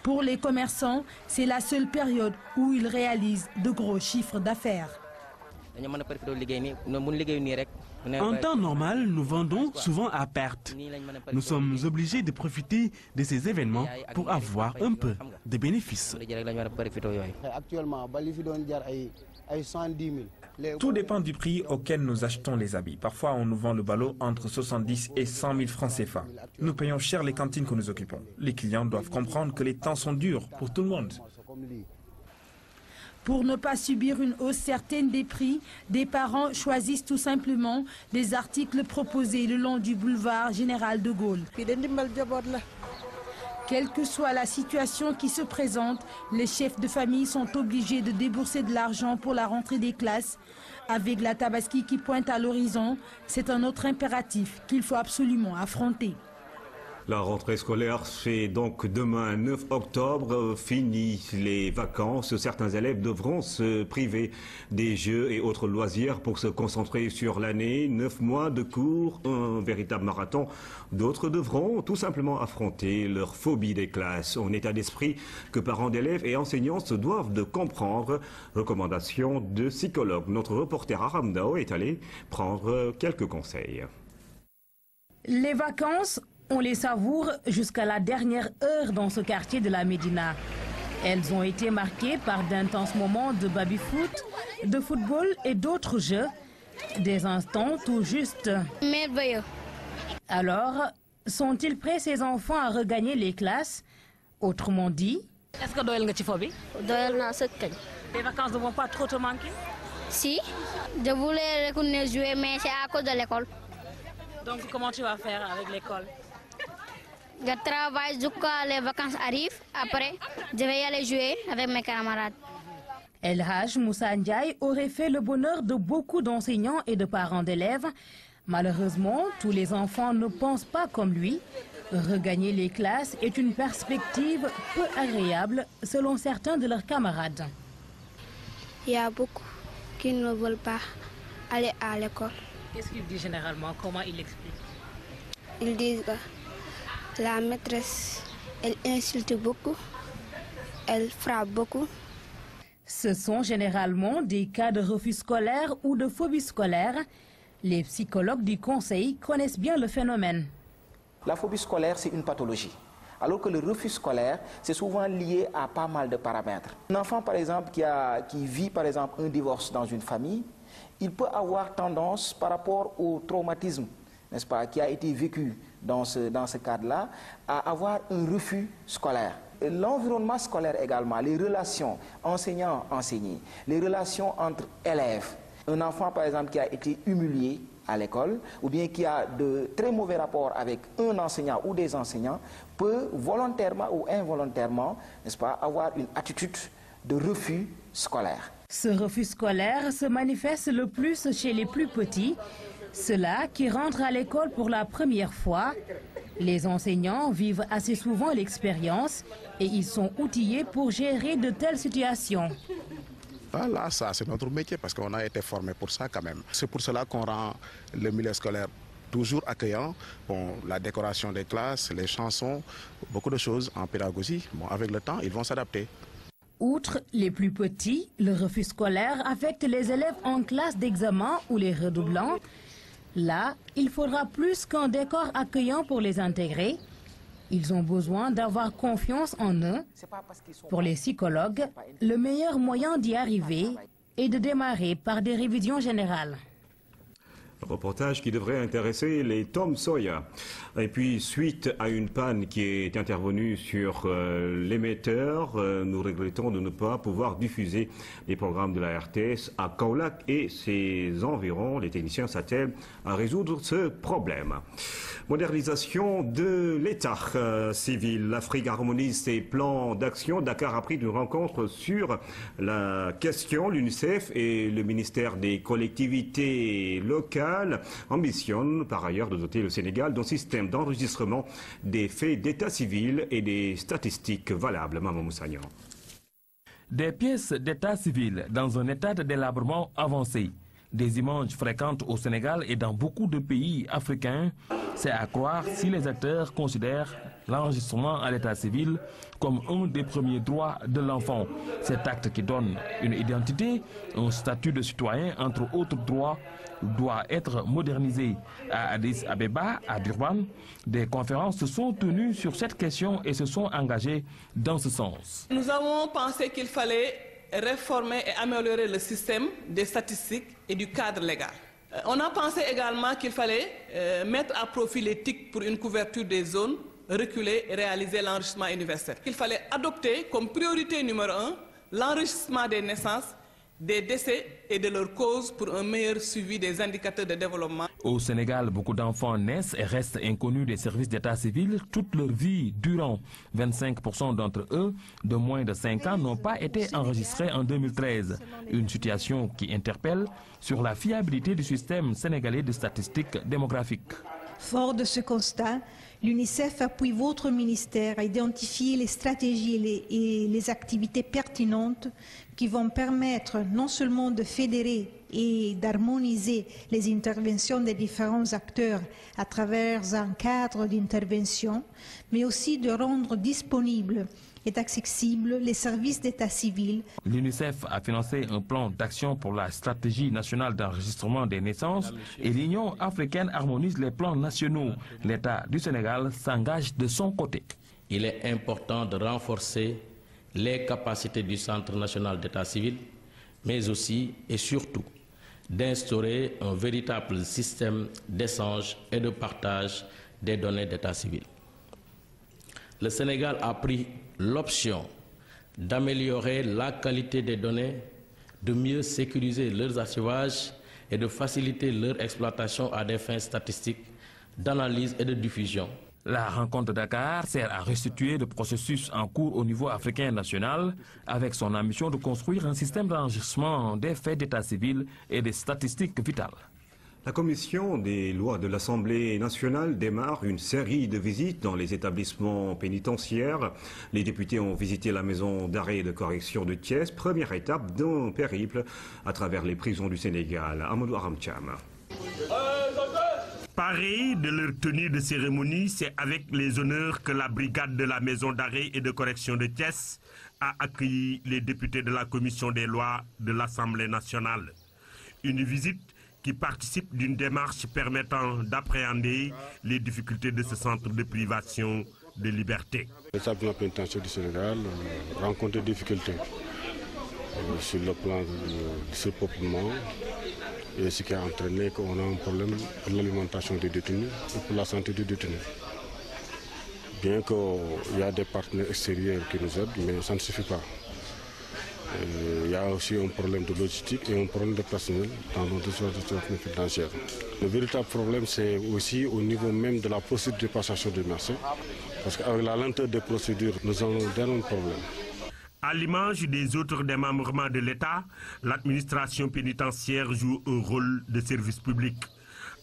Pour les commerçants, c'est la seule période où ils réalisent de gros chiffres d'affaires. En temps normal, nous vendons souvent à perte. Nous sommes obligés de profiter de ces événements pour avoir un peu de bénéfices. Tout dépend du prix auquel nous achetons les habits. Parfois, on nous vend le ballot entre 70 et 100 000 francs CFA. Nous payons cher les cantines que nous occupons. Les clients doivent comprendre que les temps sont durs pour tout le monde. Pour ne pas subir une hausse certaine des prix, des parents choisissent tout simplement des articles proposés le long du boulevard Général de Gaulle. Quelle que soit la situation qui se présente, les chefs de famille sont obligés de débourser de l'argent pour la rentrée des classes. Avec la Tabaski qui pointe à l'horizon, c'est un autre impératif qu'il faut absolument affronter. La rentrée scolaire, c'est donc demain 9 octobre, fini les vacances. Certains élèves devront se priver des jeux et autres loisirs pour se concentrer sur l'année. 9 mois de cours, un véritable marathon. D'autres devront tout simplement affronter leur phobie des classes. Un état d'esprit que parents d'élèves et enseignants se doivent de comprendre. Recommandation de psychologue. Notre reporter Aram Dao est allé prendre quelques conseils. Les vacances, on les savoure jusqu'à la dernière heure dans ce quartier de la Médina. Elles ont été marquées par d'intenses moments de baby-foot, de football et d'autres jeux. Des instants tout juste merveilleux. Alors, sont-ils prêts ces enfants à regagner les classes? Autrement dit, est-ce que doyel nga ci fo bi? Doyel na sëkk kañ. Les vacances ne vont pas trop te manquer? Si, je voulais retourner jouer mais c'est à cause de l'école. Donc comment tu vas faire avec l'école? Je travaille jusqu'à les vacances arrivent. Après, je vais y aller jouer avec mes camarades. El Haj Moussa Ndiaye aurait fait le bonheur de beaucoup d'enseignants et de parents d'élèves. Malheureusement, tous les enfants ne pensent pas comme lui. Regagner les classes est une perspective peu agréable, selon certains de leurs camarades. Il y a beaucoup qui ne veulent pas aller à l'école. Qu'est-ce qu'il dit généralement? Comment il explique? Ils disent que la maîtresse, elle insulte beaucoup, elle frappe beaucoup. Ce sont généralement des cas de refus scolaire ou de phobie scolaire. Les psychologues du conseil connaissent bien le phénomène. La phobie scolaire, c'est une pathologie. Alors que le refus scolaire, c'est souvent lié à pas mal de paramètres. Un enfant, par exemple, qui vit par exemple un divorce dans une famille, il peut avoir tendance par rapport au traumatisme, n'est-ce pas, qui a été vécu dans ce cadre-là, à avoir un refus scolaire. L'environnement scolaire également, les relations enseignants-enseignés, les relations entre élèves. Un enfant, par exemple, qui a été humilié à l'école, ou bien qui a de très mauvais rapports avec un enseignant ou des enseignants, peut volontairement ou involontairement, n'est-ce pas, avoir une attitude de refus scolaire. Ce refus scolaire se manifeste le plus chez les plus petits, ceux-là qui rentrent à l'école pour la première fois. Les enseignants vivent assez souvent l'expérience et ils sont outillés pour gérer de telles situations. Là, ça, c'est notre métier parce qu'on a été formé pour ça quand même. C'est pour cela qu'on rend le milieu scolaire toujours accueillant. Bon, la décoration des classes, les chansons, beaucoup de choses en pédagogie. Bon, avec le temps, ils vont s'adapter. Outre les plus petits, le refus scolaire affecte les élèves en classe d'examen ou les redoublants. Là, il faudra plus qu'un décor accueillant pour les intégrer. Ils ont besoin d'avoir confiance en eux. Pour les psychologues, le meilleur moyen d'y arriver est de démarrer par des révisions générales. Reportage qui devrait intéresser les Tom Sawyer. Et puis, suite à une panne qui est intervenue sur l'émetteur, nous regrettons de ne pas pouvoir diffuser les programmes de la RTS à Kaolack et ses environs. Les techniciens s'attellent à résoudre ce problème. Modernisation de l'État civil. L'Afrique harmonise ses plans d'action. Dakar a pris une rencontre sur la question. L'UNICEF et le ministère des collectivités locales ambitionnent par ailleurs de doter le Sénégal d'un système d'enregistrement des faits d'état civil et des statistiques valables. Maman Moussagnan. Des pièces d'état civil dans un état de délabrement avancé. Des images fréquentes au Sénégal et dans beaucoup de pays africains. C'est à croire si les acteurs considèrent l'enregistrement à l'état civil comme un des premiers droits de l'enfant. Cet acte qui donne une identité, un statut de citoyen, entre autres droits, doit être modernisé. À Addis Abeba, à Durban, des conférences se sont tenues sur cette question et se sont engagées dans ce sens. Nous avons pensé qu'il fallait réformer et améliorer le système des statistiques et du cadre légal. On a pensé également qu'il fallait mettre à profit l'éthique pour une couverture des zones reculées et réaliser l'enregistrement universel. Il fallait adopter comme priorité numéro 1 l'enregistrement des naissances, des décès et de leurs causes pour un meilleur suivi des indicateurs de développement. Au Sénégal, beaucoup d'enfants naissent et restent inconnus des services d'état civil toute leur vie durant. 25% d'entre eux, de moins de 5 ans, n'ont pas été enregistrés en 2013. Une situation qui interpelle sur la fiabilité du système sénégalais de statistiques démographiques. Fort de ce constat, l'UNICEF appuie votre ministère à identifier les stratégies et les activités pertinentes qui vont permettre non seulement de fédérer et d'harmoniser les interventions des différents acteurs à travers un cadre d'intervention, mais aussi de rendre disponibles et accessibles les services d'état civil. L'UNICEF a financé un plan d'action pour la stratégie nationale d'enregistrement des naissances et l'Union africaine harmonise les plans nationaux. L'État du Sénégal s'engage de son côté. Il est important de renforcer les capacités du Centre national d'état civil, mais aussi et surtout d'instaurer un véritable système d'échange et de partage des données d'état civil. Le Sénégal a pris l'option d'améliorer la qualité des données, de mieux sécuriser leurs archivages et de faciliter leur exploitation à des fins statistiques, d'analyse et de diffusion. La rencontre de Dakar sert à restituer le processus en cours au niveau africain national avec son ambition de construire un système d'enregistrement des faits d'état civil et des statistiques vitales. La commission des lois de l'Assemblée nationale démarre une série de visites dans les établissements pénitentiaires. Les députés ont visité la maison d'arrêt et de correction de Thiès, première étape d'un périple à travers les prisons du Sénégal. Amadou Aramcham. Parés de leur tenue de cérémonie, c'est avec les honneurs que la brigade de la maison d'arrêt et de correction de Thiès a accueilli les députés de la commission des lois de l'Assemblée nationale. Une visite qui participe d'une démarche permettant d'appréhender les difficultés de ce centre de privation de liberté. L'établissement pénitentiaire du Sénégal rencontre des difficultés sur le plan du surpeuplement, et ce qui a entraîné qu'on a un problème pour l'alimentation des détenus et pour la santé des détenus. Bien qu'il y a des partenaires extérieurs qui nous aident, mais ça ne suffit pas. Il y a aussi un problème de logistique et un problème de personnel dans notre établissement pénitentiaire. Le véritable problème, c'est aussi au niveau même de la procédure de passation de marché, parce qu'avec la lenteur des procédures, nous avons d'énormes problèmes. À l'image des autres démembrements de l'État, l'administration pénitentiaire joue un rôle de service public.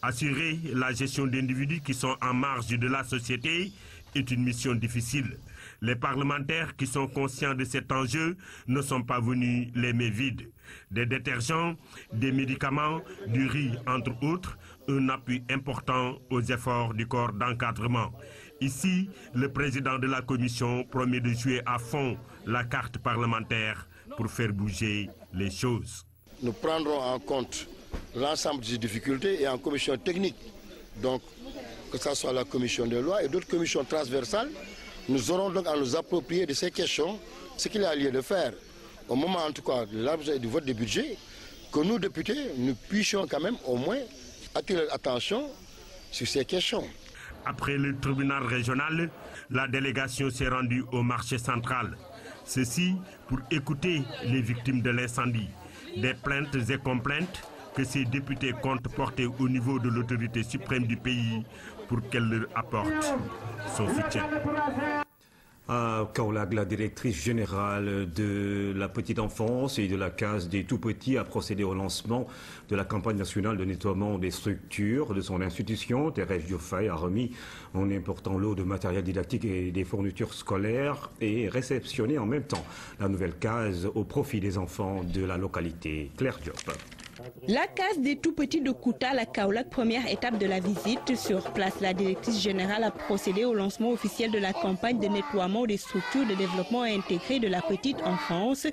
Assurer la gestion d'individus qui sont en marge de la société est une mission difficile. Les parlementaires qui sont conscients de cet enjeu ne sont pas venus les mains vides. Des détergents, des médicaments, du riz, entre autres, un appui important aux efforts du corps d'encadrement. Ici, le président de la commission promet de jouer à fond la carte parlementaire pour faire bouger les choses. Nous prendrons en compte l'ensemble des difficultés et en commission technique, donc que ce soit la commission des lois et d'autres commissions transversales, nous aurons donc à nous approprier de ces questions, ce qu'il y a lieu de faire. Au moment en tout cas du vote du budget, que nous députés, nous puissions quand même au moins attirer l'attention sur ces questions. Après le tribunal régional, la délégation s'est rendue au marché central. Ceci pour écouter les victimes de l'incendie. Des plaintes et complaintes que ces députés comptent porter au niveau de l'autorité suprême du pays pour qu'elle leur apporte son soutien. À Kaolack, la directrice générale de la petite enfance et de la case des tout-petits a procédé au lancement de la campagne nationale de nettoiement des structures de son institution. Thérèse Diofaye a remis un important lot de matériel didactique et des fournitures scolaires et réceptionné en même temps la nouvelle case au profit des enfants de la localité. Claire Diop. La case des tout-petits de Koutal à Kaolack, première étape de la visite. Sur place, la directrice générale a procédé au lancement officiel de la campagne de nettoiement des structures de développement intégré de la petite enfance.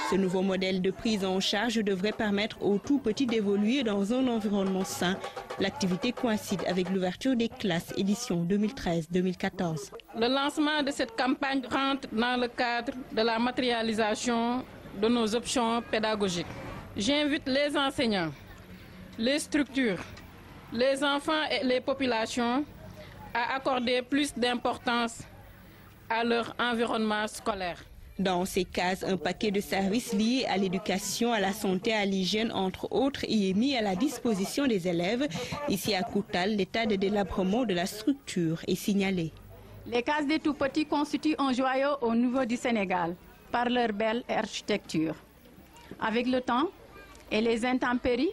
Ce nouveau modèle de prise en charge devrait permettre aux tout-petits d'évoluer dans un environnement sain. L'activité coïncide avec l'ouverture des classes édition 2013-2014. Le lancement de cette campagne rentre dans le cadre de la matérialisation de nos options pédagogiques. J'invite les enseignants, les structures, les enfants et les populations à accorder plus d'importance à leur environnement scolaire. Dans ces cases, un paquet de services liés à l'éducation, à la santé, à l'hygiène, entre autres, y est mis à la disposition des élèves. Ici à Koutal, l'état de délabrement de la structure est signalé. Les cases des tout-petits constituent un joyau au niveau du Sénégal par leur belle architecture. Avec le temps et les intempéries,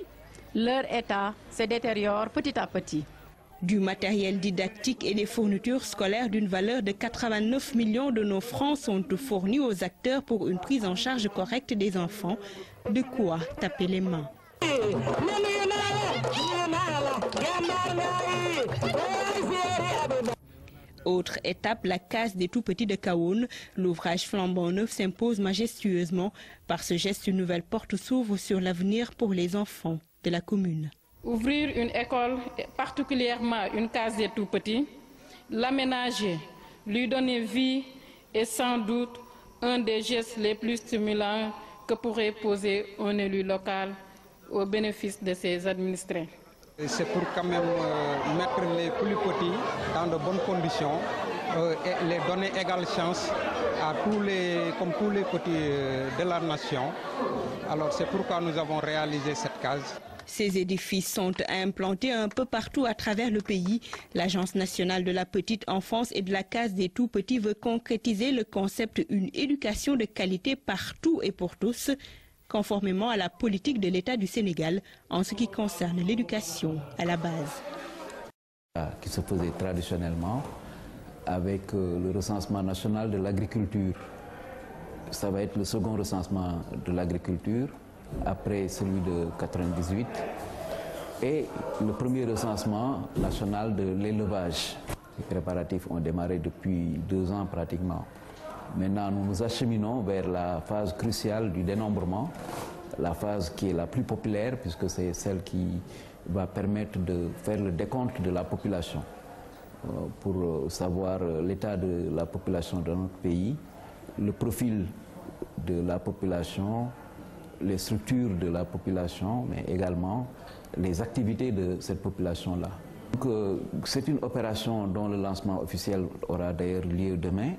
leur état se détériore petit à petit. Du matériel didactique et des fournitures scolaires d'une valeur de 89 millions de nos francs sont fournis aux acteurs pour une prise en charge correcte des enfants. De quoi taper les mains. Autre étape, la case des tout-petits de Kaoun. L'ouvrage flambant neuf s'impose majestueusement. Par ce geste, une nouvelle porte s'ouvre sur l'avenir pour les enfants de la commune. Ouvrir une école, particulièrement une case des tout-petits, l'aménager, lui donner vie est sans doute un des gestes les plus stimulants que pourrait poser un élu local au bénéfice de ses administrés. C'est pour quand même mettre les plus petits dans de bonnes conditions et les donner égale chance à tous les petits de la nation. Alors c'est pourquoi nous avons réalisé cette case. Ces édifices sont implantés un peu partout à travers le pays. L'Agence nationale de la petite enfance et de la case des tout-petits veut concrétiser le concept une éducation de qualité partout et pour tous. conformément à la politique de l'État du Sénégal en ce qui concerne l'éducation à la base. Qui se faisait traditionnellement avec le recensement national de l'agriculture. Ça va être le second recensement de l'agriculture, après celui de 98, et le premier recensement national de l'élevage. Les préparatifs ont démarré depuis 2 ans pratiquement. Maintenant, nous nous acheminons vers la phase cruciale du dénombrement, la phase qui est la plus populaire, puisque c'est celle qui va permettre de faire le décompte de la population pour savoir l'état de la population de notre pays, le profil de la population, les structures de la population, mais également les activités de cette population-là. C'est une opération dont le lancement officiel aura d'ailleurs lieu demain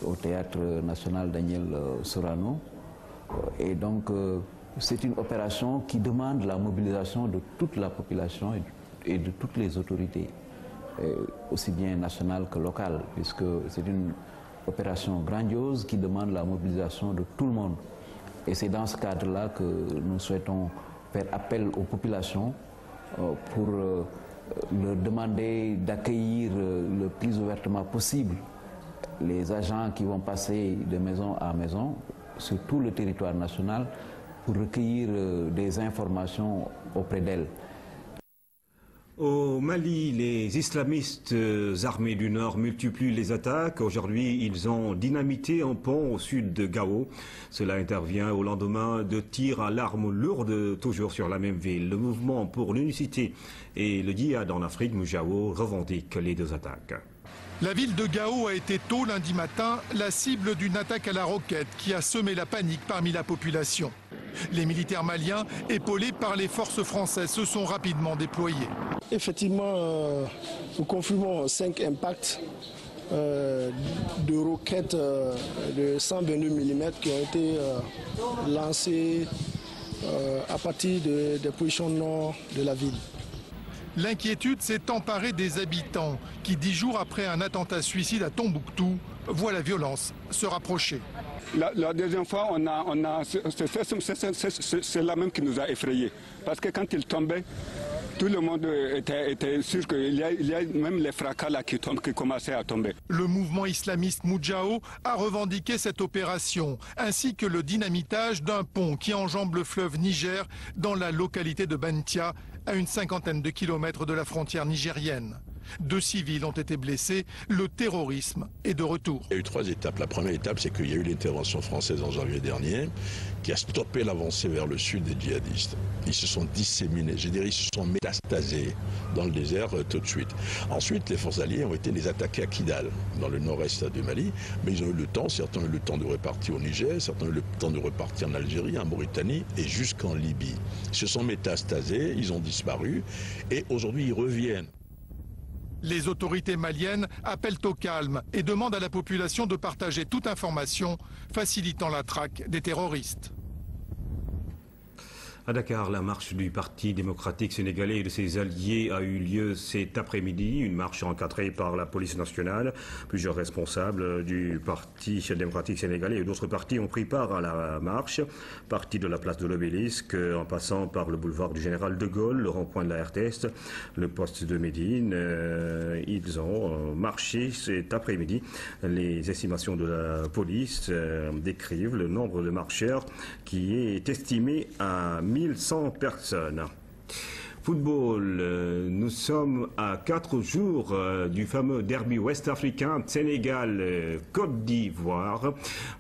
au Théâtre national Daniel Sorano. Et donc, c'est une opération qui demande la mobilisation de toute la population et de toutes les autorités, aussi bien nationales que locales, puisque c'est une opération grandiose qui demande la mobilisation de tout le monde. Et c'est dans ce cadre-là que nous souhaitons faire appel aux populations pour leur demander d'accueillir le plus ouvertement possible les agents qui vont passer de maison à maison sur tout le territoire national pour recueillir des informations auprès d'elles. Au Mali, les islamistes armés du Nord multiplient les attaques. Aujourd'hui, ils ont dynamité un pont au sud de Gao. Cela intervient au lendemain de tirs à l'arme lourde, toujours sur la même ville. Le mouvement pour l'unicité et le djihad en Afrique, Moujao, revendique les 2 attaques. La ville de Gao a été tôt lundi matin la cible d'une attaque à la roquette qui a semé la panique parmi la population. Les militaires maliens, épaulés par les forces françaises, se sont rapidement déployés. Effectivement, nous confirmons 5 impacts de roquettes de 122 mm qui ont été lancés à partir des positions nord de la ville. L'inquiétude s'est emparée des habitants qui, 10 jours après un attentat suicide à Tombouctou, voient la violence se rapprocher. La deuxième fois, c'est la même qui nous a effrayés. Parce que quand il tombait, tout le monde était sûr qu'il y a même les fracas là qui commençaient à tomber. Le mouvement islamiste Moujao a revendiqué cette opération, ainsi que le dynamitage d'un pont qui enjambe le fleuve Niger dans la localité de Bentia, à une 50aine de kilomètres de la frontière nigérienne. 2 civils ont été blessés, le terrorisme est de retour. Il y a eu 3 étapes. La première étape, c'est qu'il y a eu l'intervention française en janvier dernier qui a stoppé l'avancée vers le sud des djihadistes. Ils se sont disséminés, je dirais, ils se sont métastasés dans le désert tout de suite. Ensuite, les forces alliées ont été les attaquer à Kidal, dans le nord-est du Mali, mais ils ont eu le temps, certains ont eu le temps de repartir au Niger, certains ont eu le temps de repartir en Algérie, en Mauritanie et jusqu'en Libye. Ils se sont métastasés, ils ont disparu et aujourd'hui ils reviennent. Les autorités maliennes appellent au calme et demandent à la population de partager toute information facilitant la traque des terroristes. À Dakar, la marche du Parti démocratique sénégalais et de ses alliés a eu lieu cet après-midi. Une marche encadrée par la police nationale. Plusieurs responsables du Parti démocratique sénégalais et d'autres partis ont pris part à la marche. Partie de la place de l'Obélisque, en passant par le boulevard du Général de Gaulle, le rond-point de la RTS, le poste de Médine. Ils ont marché cet après-midi. Les estimations de la police décrivent le nombre de marcheurs qui est estimé à 1100 personnes. Football, nous sommes à 4 jours du fameux derby ouest-africain Sénégal-Côte d'Ivoire.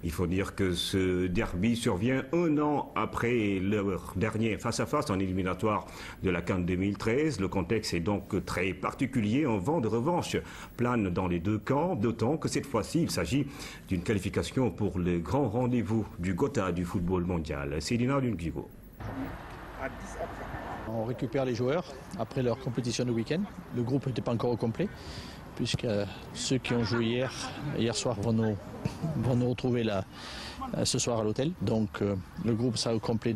Il faut dire que ce derby survient 1 an après leur dernier face-à-face en éliminatoire de la CAN 2013. Le contexte est donc très particulier. Un vent de revanche plane dans les 2 camps, d'autant que cette fois-ci, il s'agit d'une qualification pour le grand rendez-vous du Gotha du football mondial. Cédina Lungivo. On récupère les joueurs après leur compétition de week-end. Le groupe n'était pas encore au complet, puisque ceux qui ont joué hier soir vont nous retrouver ce soir à l'hôtel. Donc le groupe sera au complet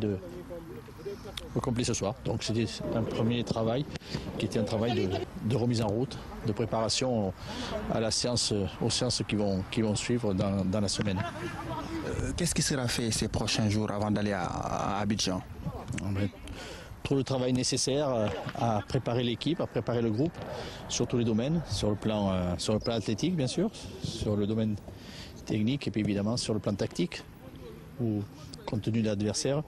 ce soir. Donc c'était un premier travail qui était un travail de remise en route, de préparation à la séance, aux séances qui vont suivre dans la semaine. Qu'est-ce qui sera fait ces prochains jours avant d'aller à Abidjan? Tout le travail nécessaire à préparer l'équipe, à préparer le groupe sur tous les domaines, sur le plan athlétique bien sûr, sur le domaine technique et puis évidemment sur le plan tactique, où compte tenu de l'adversaire,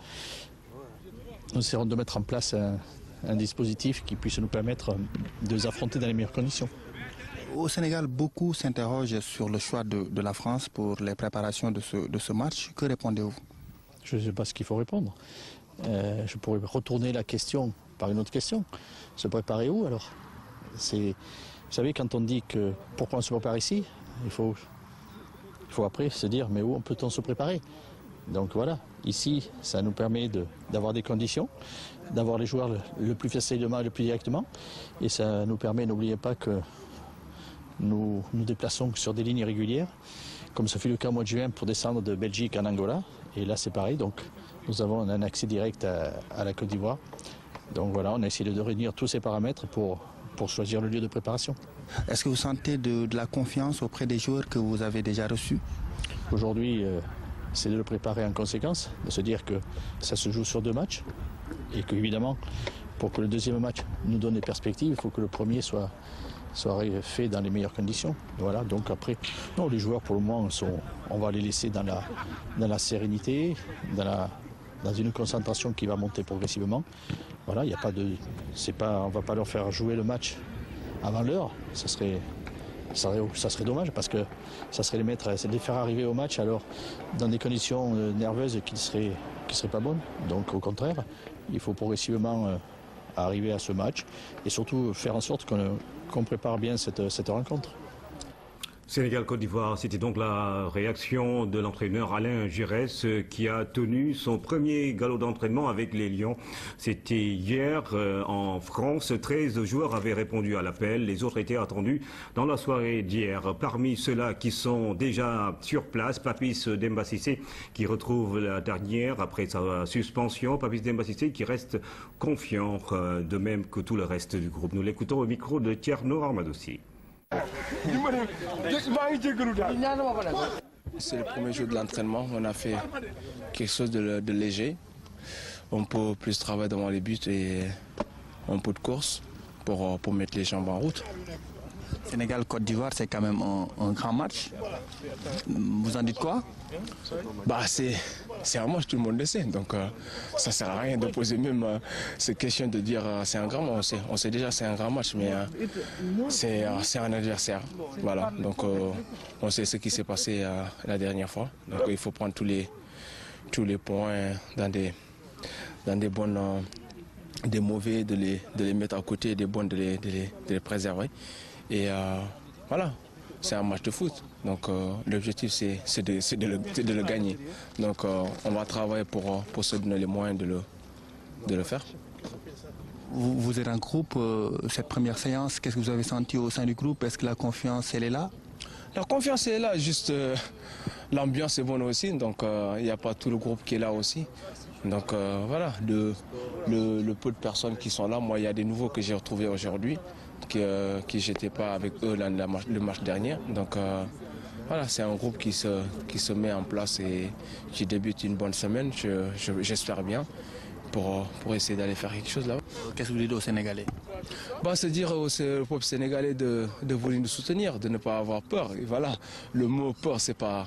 nous essaierons de mettre en place un dispositif qui puisse nous permettre de les affronter dans les meilleures conditions. Au Sénégal, beaucoup s'interrogent sur le choix de la France pour les préparations de ce match. Que répondez-vous? Je ne sais pas ce qu'il faut répondre. Je pourrais retourner la question par une autre question. Se préparer où alors? Vous savez, quand on dit que pourquoi on se prépare ici, il faut après se dire mais où peut-on se préparer? Donc voilà, ici ça nous permet d'avoir des conditions, d'avoir les joueurs le plus facilement, le plus directement, et ça nous permet, n'oubliez pas que nous nous déplaçons sur des lignes régulières, comme ce fut le cas au mois de juin pour descendre de Belgique en Angola, et là c'est pareil, donc nous avons un accès direct à la Côte d'Ivoire. Donc voilà, on a essayé de réunir tous ces paramètres pour choisir le lieu de préparation. Est-ce que vous sentez de la confiance auprès des joueurs que vous avez déjà reçus? Aujourd'hui, c'est de le préparer en conséquence, de se dire que ça se joue sur 2 matchs et qu'évidemment, pour que le deuxième match nous donne des perspectives, il faut que le premier soit fait dans les meilleures conditions. Voilà, donc après, non, les joueurs pour le moment, on va les laisser dans la sérénité, dans une concentration qui va monter progressivement. Voilà, il y a pas de, on va pas leur faire jouer le match avant l'heure, ça serait dommage parce que ça serait les faire arriver au match alors dans des conditions nerveuses qui seraient pas bonnes. Donc au contraire, il faut progressivement arriver à ce match et surtout faire en sorte qu'on prépare bien cette rencontre. Sénégal-Côte d'Ivoire, c'était donc la réaction de l'entraîneur Alain Giresse qui a tenu son premier galop d'entraînement avec les Lions. C'était hier en France. 13 joueurs avaient répondu à l'appel. Les autres étaient attendus dans la soirée d'hier. Parmi ceux-là qui sont déjà sur place, Papis Demba Cissé qui retrouve la dernière après sa suspension. Papis Demba Cissé qui reste confiant, de même que tout le reste du groupe. Nous l'écoutons au micro de Thierno Armadoussi. C'est le premier jour de l'entraînement, on a fait quelque chose de léger. Un peu plus de travail devant les buts et un peu de course pour mettre les jambes en route. Sénégal-Côte d'Ivoire, c'est quand même un grand match. Vous en dites quoi? C'est un match, tout le monde le sait. Donc ça ne sert à rien de poser même cette question de dire c'est un grand match. On sait déjà c'est un grand match, mais c'est un adversaire. Voilà. Donc on sait ce qui s'est passé la dernière fois. Donc il faut prendre tous les points dans des bonnes, des mauvais, de les mettre à côté, des bons de les préserver. Et voilà, c'est un match de foot. Donc l'objectif c'est de le gagner. Donc on va travailler pour se donner les moyens de le faire. Vous êtes en groupe, cette première séance, qu'est-ce que vous avez senti au sein du groupe? Est-ce que la confiance elle est là? La confiance est là, juste l'ambiance est bonne aussi. Donc il n'y a pas tout le groupe qui est là aussi. Donc voilà, le peu de personnes qui sont là, moi il y a des nouveaux que j'ai retrouvés aujourd'hui. Qui j'étais pas avec eux le match dernier. Donc voilà, c'est un groupe qui se met en place et qui débute une bonne semaine, j'espère bien, pour essayer d'aller faire quelque chose là. Qu'est-ce que vous dites aux Sénégalais? C'est dire au peuple sénégalais de venir nous soutenir, de ne pas avoir peur. Et voilà, le mot peur, c'est pas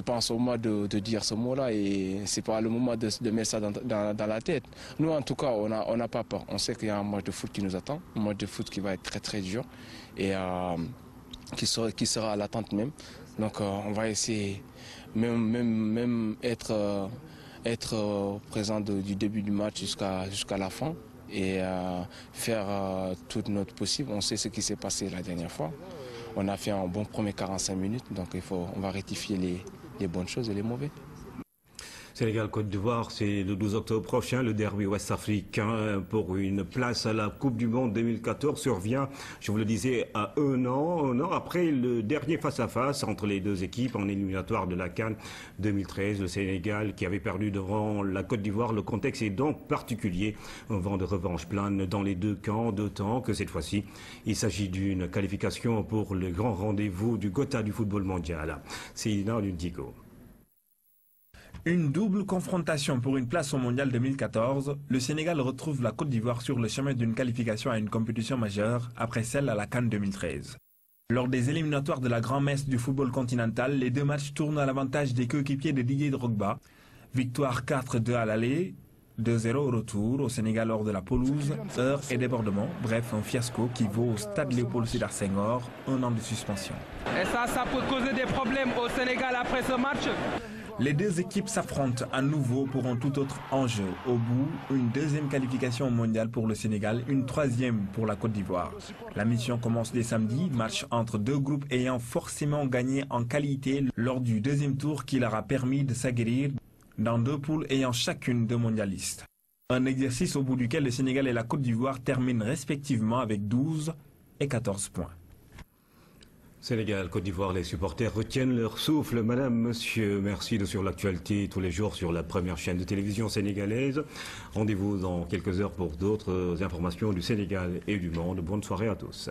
en ce moment de dire ce mot-là et c'est pas le moment de mettre ça dans la tête. Nous, en tout cas, on n'a pas peur. On sait qu'il y a un match de foot qui nous attend, un match de foot qui va être très très dur et qui sera à l'attente même. Donc, on va essayer même être présent du début du match jusqu'à la fin et faire tout notre possible. On sait ce qui s'est passé la dernière fois. On a fait un bon premier 45 minutes, donc on va rectifier les bonnes choses et les mauvais. Sénégal-Côte d'Ivoire, c'est le 12 octobre prochain. Le derby ouest-africain pour une place à la Coupe du Monde 2014 survient, je vous le disais, à un an après le dernier face-à-face entre les deux équipes en éliminatoire de la CAN 2013. Le Sénégal qui avait perdu devant la Côte d'Ivoire. Le contexte est donc particulier. Un vent de revanche plane dans les deux camps, d'autant que cette fois-ci, il s'agit d'une qualification pour le grand rendez-vous du Gotha du football mondial. C'est Ina Lundigo. Une double confrontation pour une place au Mondial 2014. Le Sénégal retrouve la Côte d'Ivoire sur le chemin d'une qualification à une compétition majeure après celle à la CAN 2013. Lors des éliminatoires de la grand-messe du football continental, les deux matchs tournent à l'avantage des coéquipiers de Didier Drogba. Victoire 4-2 à l'aller, 2-0 au retour au Sénégal lors de la pelouse, heures et débordements. Bref, un fiasco qui vaut au stade Léopold Sédar Senghor 1 an de suspension. Et ça peut causer des problèmes au Sénégal après ce match. Les deux équipes s'affrontent à nouveau pour un tout autre enjeu. Au bout, une deuxième qualification au mondial pour le Sénégal, une troisième pour la Côte d'Ivoire. La mission commence dès samedi, match entre deux groupes ayant forcément gagné en qualité lors du deuxième tour qui leur a permis de s'aguerrir dans deux poules ayant chacune deux mondialistes. Un exercice au bout duquel le Sénégal et la Côte d'Ivoire terminent respectivement avec 12 et 14 points. Sénégal, Côte d'Ivoire, les supporters retiennent leur souffle. Madame, monsieur, merci de suivre l'actualité tous les jours sur la première chaîne de télévision sénégalaise. Rendez-vous dans quelques heures pour d'autres informations du Sénégal et du monde. Bonne soirée à tous.